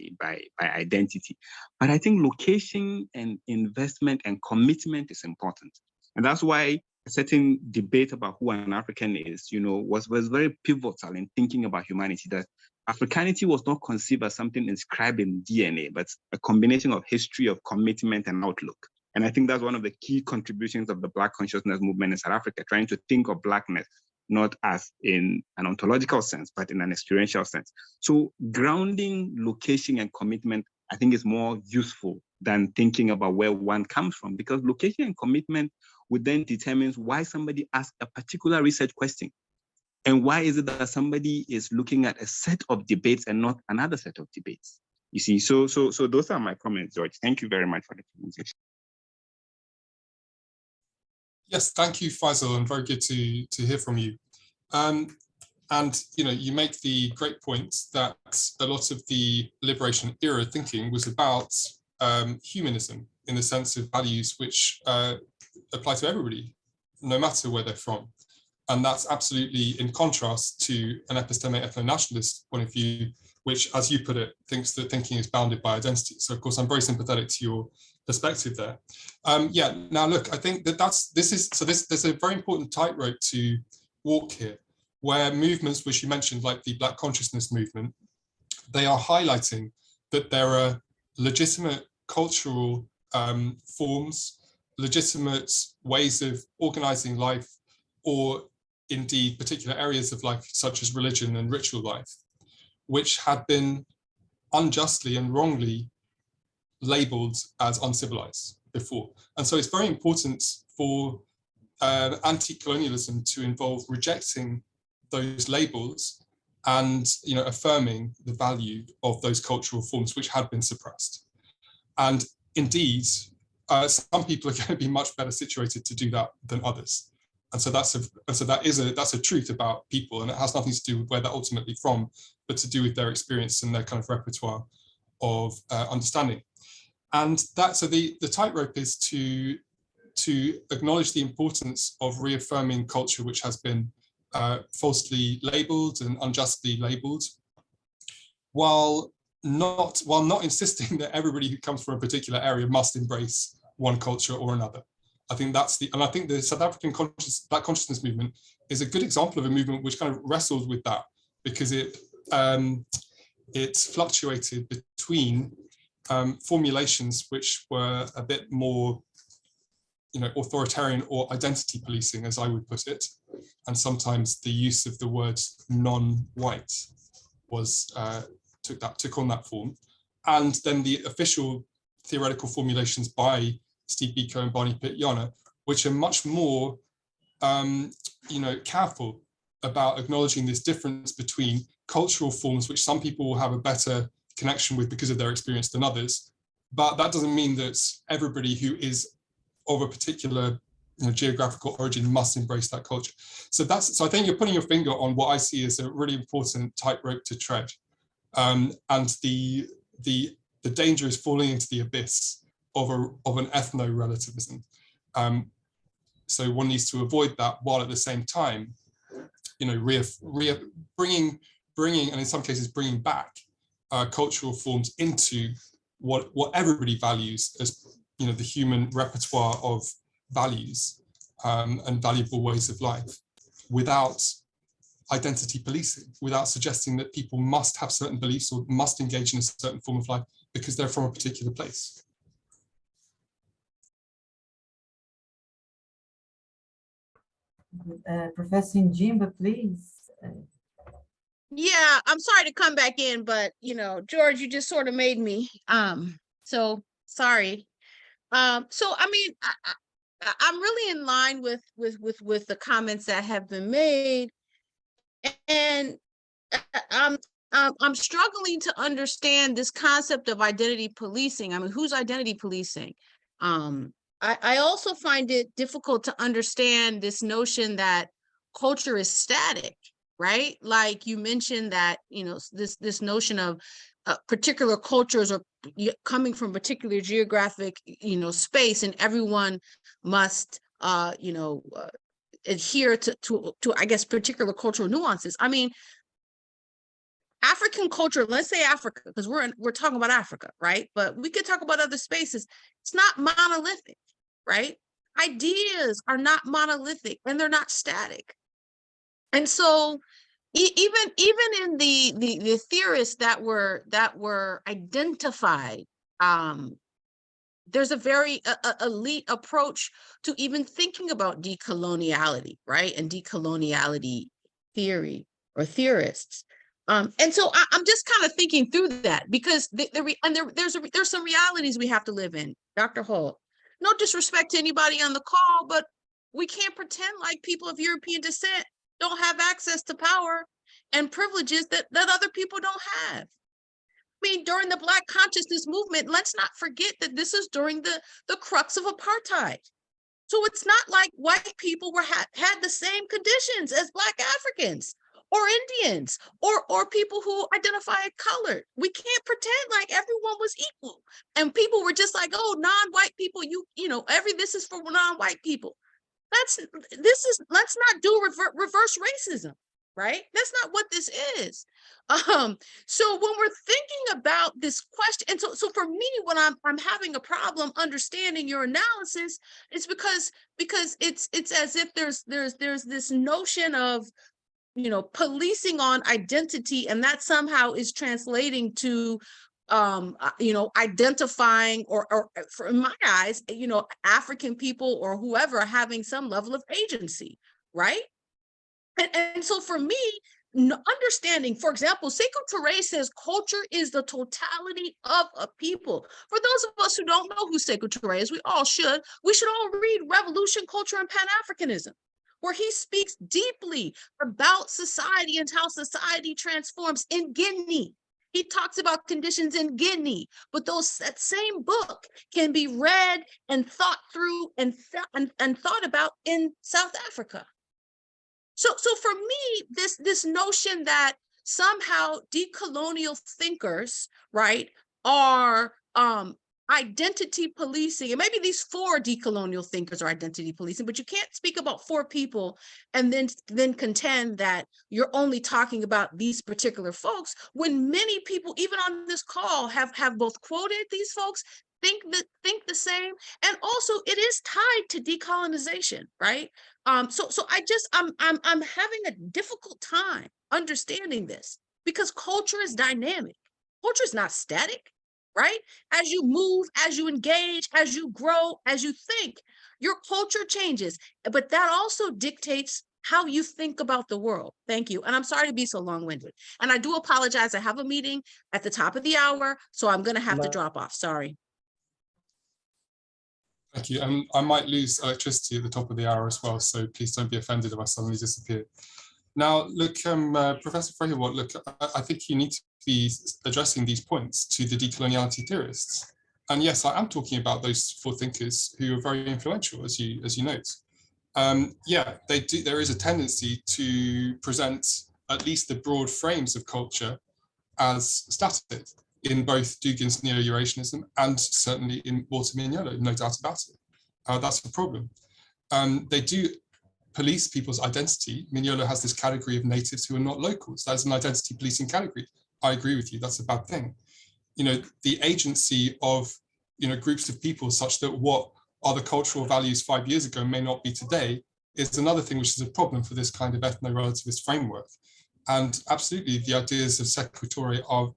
identity, but I think location and investment and commitment is important. And that's why a certain debate about who an African is, was very pivotal in thinking about humanity, that Africanity was not conceived as something inscribed in DNA, but a combination of history, of commitment, and outlook. And I think that's one of the key contributions of the Black consciousness movement in South Africa, trying to think of Blackness not as in an ontological sense, but in an experiential sense. So grounding, location, and commitment, I think, is more useful than thinking about where one comes from, because location and commitment would then determine why somebody asks a particular research question. And why is it that somebody is looking at a set of debates and not another set of debates? You see, so those are my comments, George. Thank you very much for the conversation. Yes, thank you, Faisal, and very good to hear from you. And you make the great point that a lot of the liberation era thinking was about humanism in the sense of values which apply to everybody, no matter where they're from. And that's absolutely in contrast to an epistemic ethno-nationalist point of view, which, as you put it, thinks that thinking is bounded by identity. So, of course, I'm very sympathetic to your perspective there. Yeah. Now, look, I think that there's a very important tightrope to walk here, where movements which you mentioned, like the Black consciousness movement, they are highlighting that there are legitimate cultural forms, legitimate ways of organizing life, or indeed particular areas of life, such as religion and ritual life, which had been unjustly and wrongly labeled as uncivilized before. And so it's very important for anti-colonialism to involve rejecting those labels and affirming the value of those cultural forms which had been suppressed. And indeed, some people are going to be much better situated to do that than others. And so that's a truth about people, and it has nothing to do with where they're ultimately from, but to do with their experience and their kind of repertoire of understanding. And so the tightrope is to acknowledge the importance of reaffirming culture which has been falsely labeled and unjustly labeled, while not insisting that everybody who comes from a particular area must embrace one culture or another. I think I think the South African Black consciousness movement is a good example of a movement which kind of wrestled with that, because it fluctuated between formulations which were a bit more authoritarian or identity policing, as I would put it, and sometimes the use of the word non-white was took on that form, and then the official theoretical formulations by Steve Biko and Barney Pityana, which are much more careful about acknowledging this difference between cultural forms which some people will have a better connection with because of their experience than others, but that doesn't mean that everybody who is of a particular geographical origin must embrace that culture. So I think you're putting your finger on what I see as a really important tightrope to tread, and the danger is falling into the abyss of an ethno-relativism. So one needs to avoid that, while at the same time, bringing and in some cases bringing back cultural forms into what everybody values as the human repertoire of values and valuable ways of life, without identity policing, without suggesting that people must have certain beliefs or must engage in a certain form of life because they're from a particular place. Professor Mjiba, please. Yeah, I'm sorry to come back in, but George, you just sort of made me. So sorry. So I mean, I'm really in line with the comments that have been made, and I'm struggling to understand this concept of identity policing. I mean, who's identity policing? I also find it difficult to understand this notion that culture is static, right? Like you mentioned that, this notion of particular cultures are coming from particular geographic, space, and everyone must, adhere to, I guess, particular cultural nuances. I mean, African culture, let's say Africa, because we're talking about Africa, right? But we could talk about other spaces. It's not monolithic, right? Ideas are not monolithic, and they're not static. And so even in the theorists that were identified, there's a very elite approach to even thinking about decoloniality, right? And decoloniality theory or theorists. And so I'm just kind of thinking through that, because there's some realities we have to live in. Dr. Holt, no disrespect to anybody on the call, but we can't pretend like people of European descent don't have access to power and privileges that other people don't have. mean, during the Black consciousness movement, let's not forget that this is during the crux of apartheid. So it's not like white people had the same conditions as Black Africans or Indians or people who identify as colored. We can't pretend like everyone was equal. And people were just like, oh, non-white people, this is for non-white people. Let's not do reverse racism, right? That's not what this is. So when we're thinking about this question, and so for me, when I'm having a problem understanding your analysis, it's because it's as if there's this notion of policing on identity, and that somehow is translating to identifying or for, in my eyes, African people or whoever having some level of agency, right? And so for me, understanding, for example, Sekou Touré says culture is the totality of a people. For those of us who don't know who Sekou Touré is, we should all read Revolution, Culture, and Pan-Africanism, where he speaks deeply about society and how society transforms in Guinea. He talks about conditions in Guinea, but that same book can be read and thought through and thought about in South Africa. So for me, this notion that somehow decolonial thinkers, right, are identity policing, and maybe these 4 decolonial thinkers are identity policing, but you can't speak about 4 people and then contend that you're only talking about these particular folks, when many people, even on this call, have both quoted these folks, think the same, and also it is tied to decolonization, right? So I'm having a difficult time understanding this, because culture is dynamic. Culture is not static, right? As you move, as you engage, as you grow, as you think, your culture changes, but that also dictates how you think about the world. Thank you. And I'm sorry to be so long-winded. And I do apologize. I have a meeting at the top of the hour, so I'm going to have to drop off. Sorry. Thank you. And I might lose electricity at the top of the hour as well, so please don't be offended if I suddenly disappear. Now, look, Professor Frehiwot, look, I think you need to be addressing these points to the decoloniality theorists. And yes, I am talking about those 4 thinkers who are very influential, as you note. Yeah, they do. There is a tendency to present at least the broad frames of culture as static in both Dugin's Neo-Eurasianism and certainly in Walter Mignolo, no doubt about it. That's a problem. They do police people's identity. Mignolo has this category of natives who are not locals. That's an identity policing category. I agree with you, that's a bad thing. The agency of groups of people such that what are the cultural values 5 years ago may not be today is another thing which is a problem for this kind of ethno-relativist framework. And absolutely, the ideas of Sekou Touré are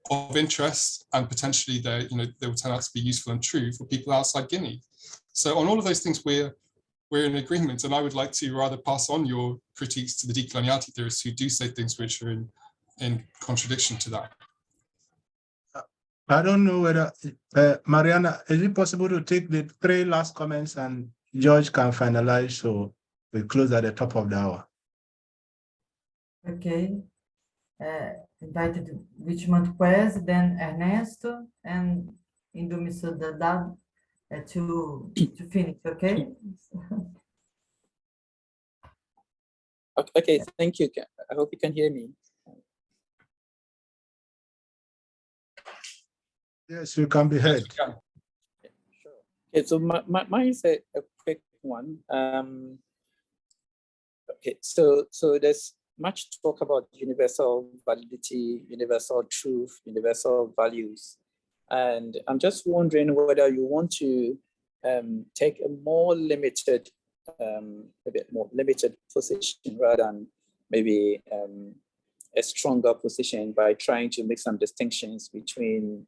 of interest, and potentially they will turn out to be useful and true for people outside Guinea. So on all of those things, we're in agreement, and I would like to rather pass on your critiques to the decoloniality theorists who do say things which are in contradiction to that. I don't know whether, Mariana, is it possible to take the 3 last comments and George can finalize, so we close at the top of the hour? Okay. Invited Richmond Quez, then Ernesto, and Indumiso Dadad to finish, okay? Okay, thank you. I hope you can hear me. Yes, you can be heard. Sure. Okay, so mine is a quick one. Okay, so there's much talk about universal validity, universal truth, universal values. And I'm just wondering whether you want to take a more limited, a bit more limited position rather than maybe a stronger position by trying to make some distinctions between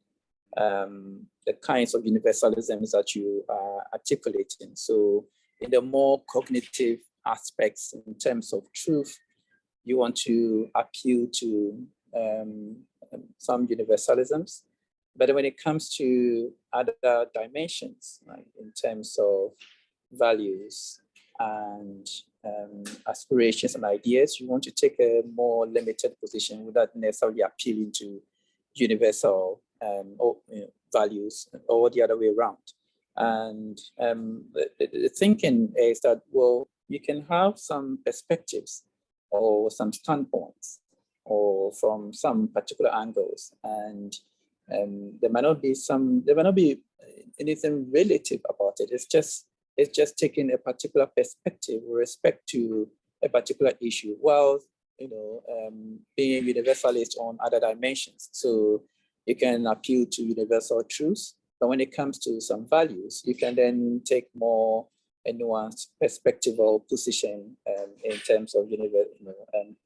the kinds of universalisms that you are articulating. So in the more cognitive aspects in terms of truth, you want to appeal to some universalisms. But when it comes to other dimensions, like in terms of values and aspirations and ideas, you want to take a more limited position without necessarily appealing to universal values, or the other way around. And the thinking is that, well, you can have some perspectives or some standpoints or from some particular angles, and there might not be anything relative about it. It's just taking a particular perspective with respect to a particular issue, while being universalist on other dimensions. So you can appeal to universal truths, but when it comes to some values, you can then take more a nuanced perspective or position in terms of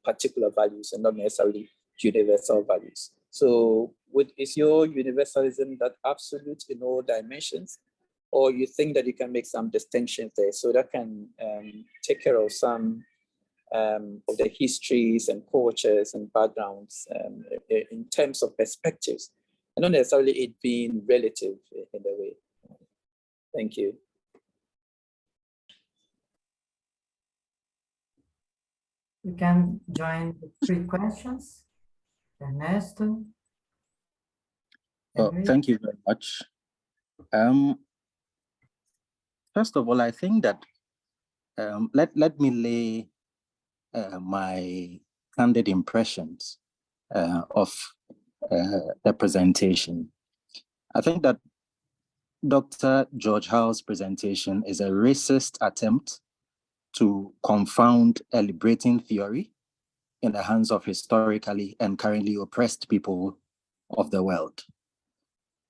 particular values and not necessarily universal values. So is your universalism that absolute in all dimensions, or you think that you can make some distinctions there so that can take care of some of the histories and cultures and backgrounds in terms of perspectives, and not necessarily it being relative in a way? Thank you. You can join the 3 questions. Ernesto. Thank you very much. First of all, I think that let me lay my candid impressions of the presentation. I think that Dr. George Howe's presentation is a racist attempt to confound a liberating theory in the hands of historically and currently oppressed people of the world.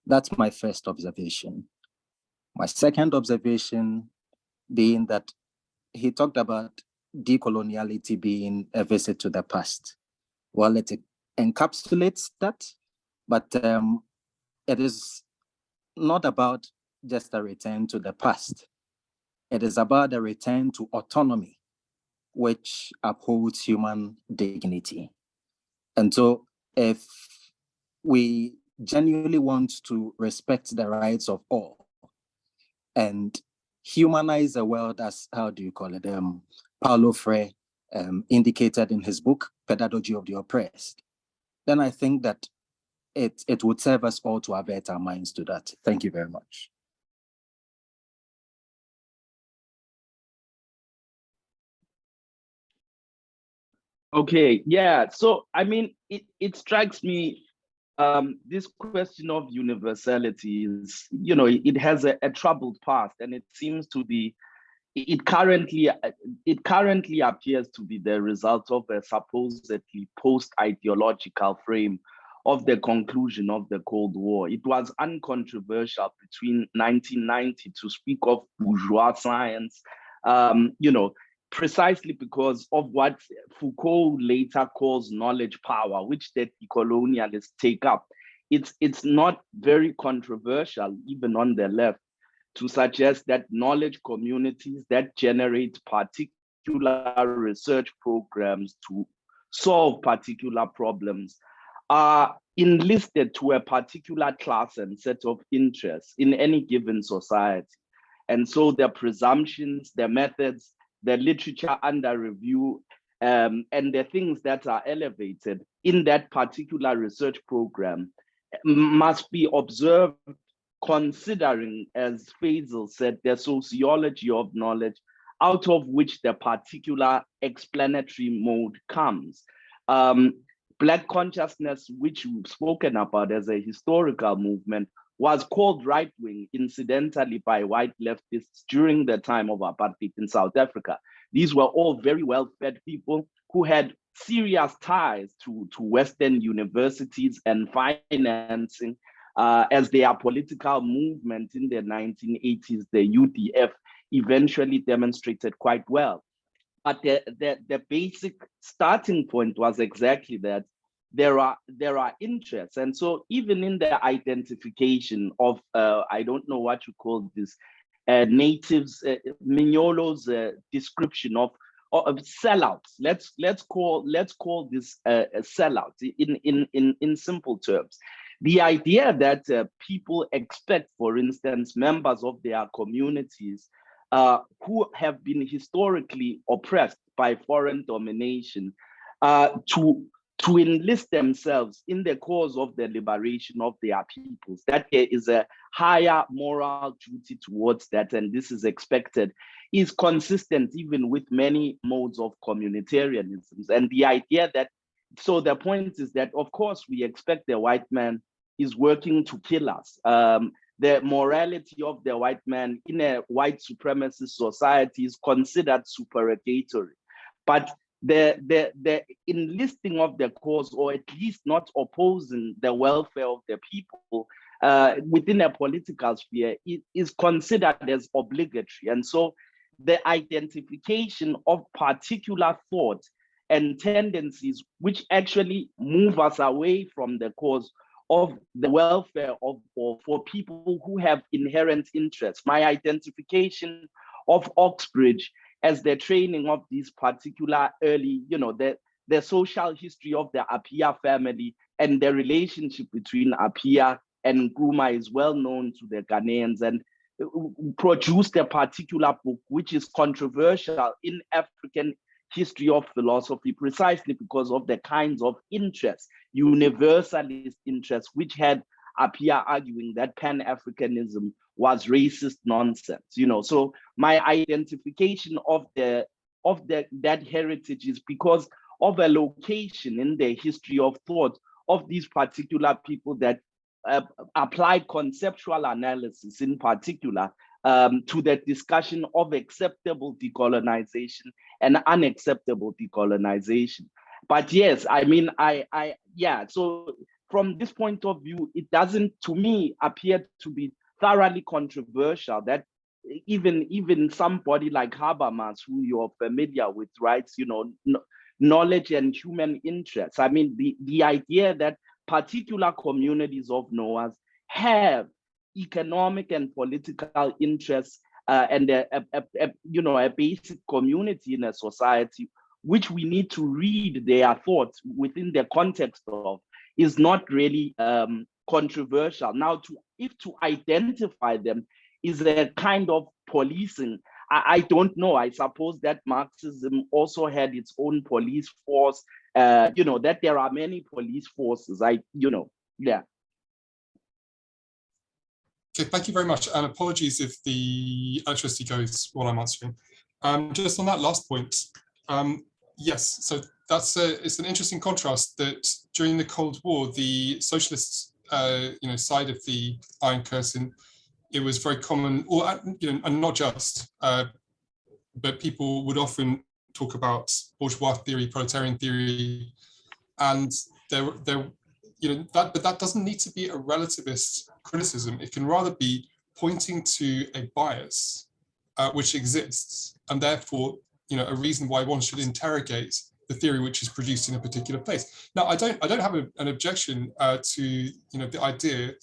That's my first observation. My second observation being that he talked about decoloniality being a visit to the past. Well, it encapsulates that, but it is not about just a return to the past. It is about a return to autonomy, which upholds human dignity. And so if we genuinely want to respect the rights of all and humanize the world, as, how do you call it, Paulo Freire indicated in his book, Pedagogy of the Oppressed, then I think that it would serve us all to avert our minds to that. Thank you very much. Okay, yeah. So, I mean, it strikes me, this question of universality is, it has a troubled past, and it seems to be, it currently appears to be the result of a supposedly post-ideological frame of the conclusion of the Cold War. It was uncontroversial between 1990 to speak of bourgeois science, precisely because of what Foucault later calls knowledge power, which the decolonialists take up. It's not very controversial, even on the left, to suggest that knowledge communities that generate particular research programs to solve particular problems are enlisted to a particular class and set of interests in any given society. And so the presumptions, the methods, the literature under review, and the things that are elevated in that particular research program must be observed considering, as Faisal said, the sociology of knowledge out of which the particular explanatory mode comes. Black consciousness, which we've spoken about as a historical movement, was called right-wing incidentally by white leftists during the time of apartheid in South Africa. These were all very well-fed people who had serious ties to Western universities and financing, as their political movement in the 1980s, the UDF, eventually demonstrated quite well. But the basic starting point was exactly that. There are interests. And so even in the identification of, I don't know what you call this, natives, Mignolo's description of sellouts. Let's call this sellouts in simple terms. The idea that people expect, for instance, members of their communities who have been historically oppressed by foreign domination to to enlist themselves in the cause of the liberation of their peoples, that there is a higher moral duty towards that, and this is expected, is consistent even with many modes of communitarianism. And the idea that, so the point is that, of course, we expect the white man is working to kill us. The morality of the white man in a white supremacist society is considered supererogatory. But the enlisting of the cause, or at least not opposing the welfare of the people within a political sphere, is considered as obligatory. And so the identification of particular thought and tendencies which actually move us away from the cause of the welfare of, or for people who have inherent interests. My identification of Oxbridge as the training of these particular early, the social history of the Appiah family and the relationship between Appiah and Nkrumah is well known to the Ghanaians, and produced a particular book which is controversial in African history of philosophy, precisely because of the kinds of interests, universalist interests, which had Appiah arguing that Pan-Africanism was racist nonsense. So my identification of that heritage is because of a location in the history of thought of these particular people that apply conceptual analysis in particular to the discussion of acceptable decolonization and unacceptable decolonization. But yes, I mean, so from this point of view, it doesn't, to me, appear to be thoroughly controversial that even somebody like Habermas, who you're familiar with, writes, knowledge and human interests. I mean, the idea that particular communities of knowers have economic and political interests and a basic community in a society, which we need to read their thoughts within the context of, is not really controversial. Now, if to identify them is a kind of policing, I don't know. I suppose that Marxism also had its own police force, that there are many police forces, yeah. Okay, thank you very much. And apologies if the electricity goes while I'm answering. Just on that last point, yes, so it's an interesting contrast that during the Cold War, the socialist side of the Iron Curtain, it was very common, and not just, but people would often talk about bourgeois theory, proletarian theory, and but that doesn't need to be a relativist criticism. It can rather be pointing to a bias which exists, and therefore, a reason why one should interrogate the theory which is produced in a particular place. Now, I don't have an objection to the idea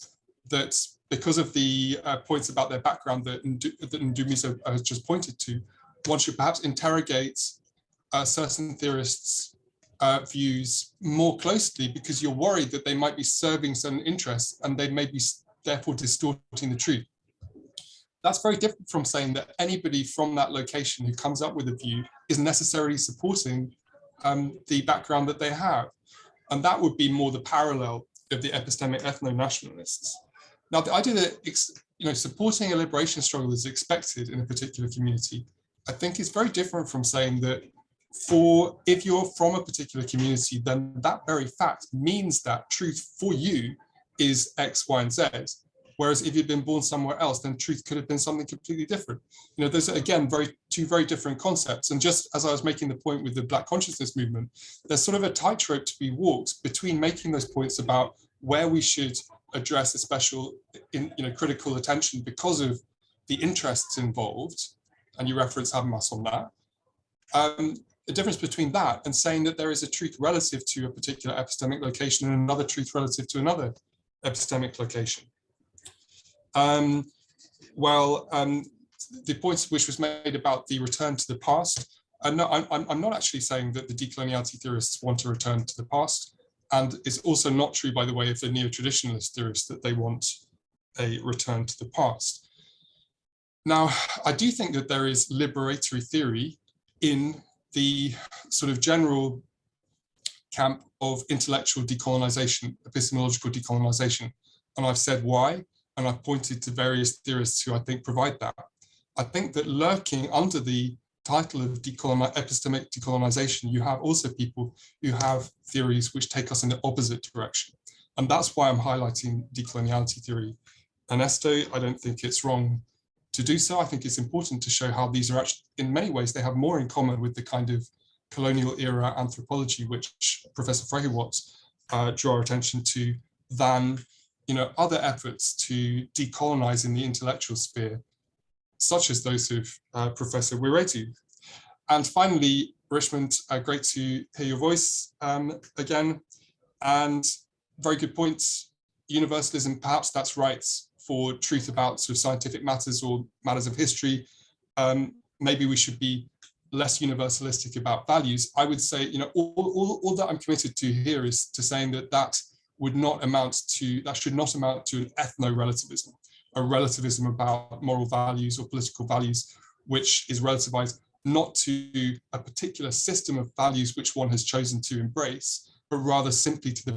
that because of the points about their background that Ndumisa has just pointed to, one should perhaps interrogate certain theorists' views more closely, because you're worried that they might be serving certain interests and they may be therefore distorting the truth. That's very different from saying that anybody from that location who comes up with a view is necessarily supporting the background that they have. And that would be more the parallel of the epistemic ethno-nationalists. Now, the idea that supporting a liberation struggle is expected in a particular community, I think is very different from saying that if you're from a particular community, then that very fact means that truth for you is X, Y, and Z. Whereas if you'd been born somewhere else, then truth could have been something completely different. There's again two very different concepts. And just as I was making the point with the Black consciousness movement, there's sort of a tightrope to be walked between making those points about where we should address a special, critical attention because of the interests involved, and you reference Habermas on that. The difference between that and saying that there is a truth relative to a particular epistemic location and another truth relative to another epistemic location. The points which was made about the return to the past, no, I'm not actually saying that the decoloniality theorists want to return to the past, and it's also not true, by the way, of the neo-traditionalist theorists that they want a return to the past. Now, I do think that there is liberatory theory in the sort of general camp of intellectual decolonization, epistemological decolonization. And I've said why, and I've pointed to various theorists who I think provide that. I think that lurking under the title of epistemic decolonization, you have also people who have theories which take us in the opposite direction. And that's why I'm highlighting decoloniality theory. Ernesto, I don't think it's wrong to do so. I think it's important to show how these are actually, in many ways, they have more in common with the kind of colonial era anthropology which Professor Frehiwot drew our attention to than other efforts to decolonize in the intellectual sphere, such as those of Professor Wiretu. And finally, Richmond, great to hear your voice again. And very good points. Universalism, perhaps that's right for truth about sort of scientific matters or matters of history. Maybe we should be less universalistic about values. I would say, all that I'm committed to here is to saying that that should not amount to an ethno-relativism, a relativism about moral values or political values, which is relativized not to a particular system of values which one has chosen to embrace, but rather simply to the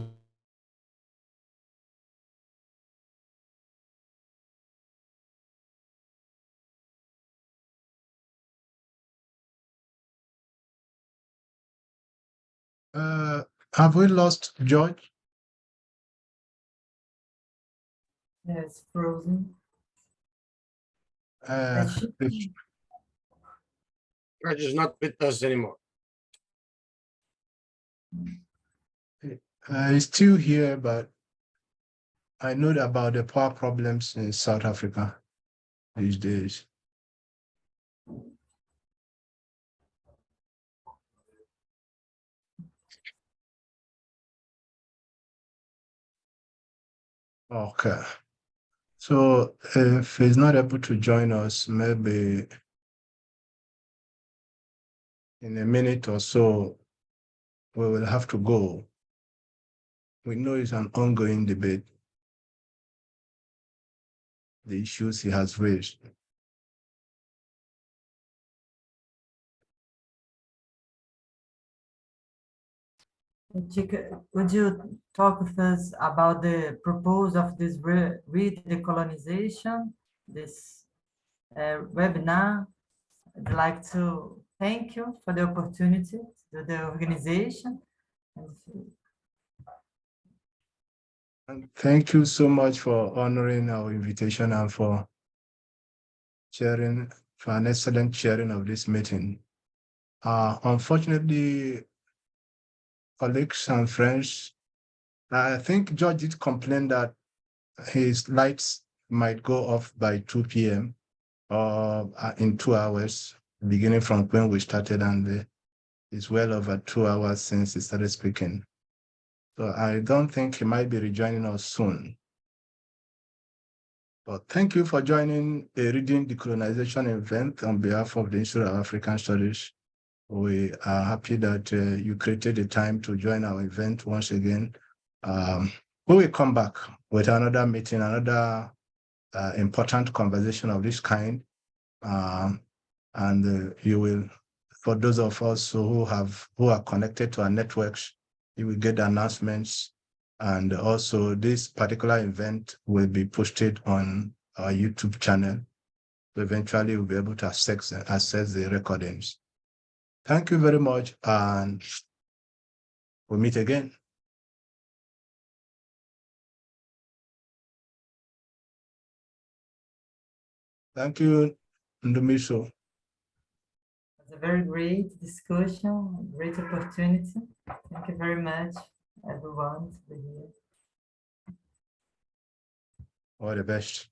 have we lost George? Yes, frozen. George is not with us anymore. He's still here, but I know about the power problems in South Africa these days. Okay. So if he's not able to join us, maybe in a minute or so, we will have to go. We know it's an ongoing debate, the issues he has raised. Chika, would you talk with us about the proposal of this redecolonization, this webinar? I'd like to thank you for the opportunity to the organization. And thank you so much for honoring our invitation and for an excellent chairing of this meeting. Unfortunately, colleagues and friends, I think George did complain that his lights might go off by 2 p.m. or in 2 hours, beginning from when we started, and it's well over 2 hours since he started speaking. So I don't think he might be rejoining us soon. But thank you for joining a reading decolonization event on behalf of the Institute of African Studies. We are happy that you created the time to join our event once again. We will come back with another meeting, another important conversation of this kind. And you will, for those of us who are connected to our networks, you will get announcements. And also this particular event will be posted on our YouTube channel. So eventually we'll be able to access the recordings. Thank you very much, and we'll meet again. Thank you, Ndumiso. It's a very great discussion, great opportunity. Thank you very much, everyone, to be here. All the best.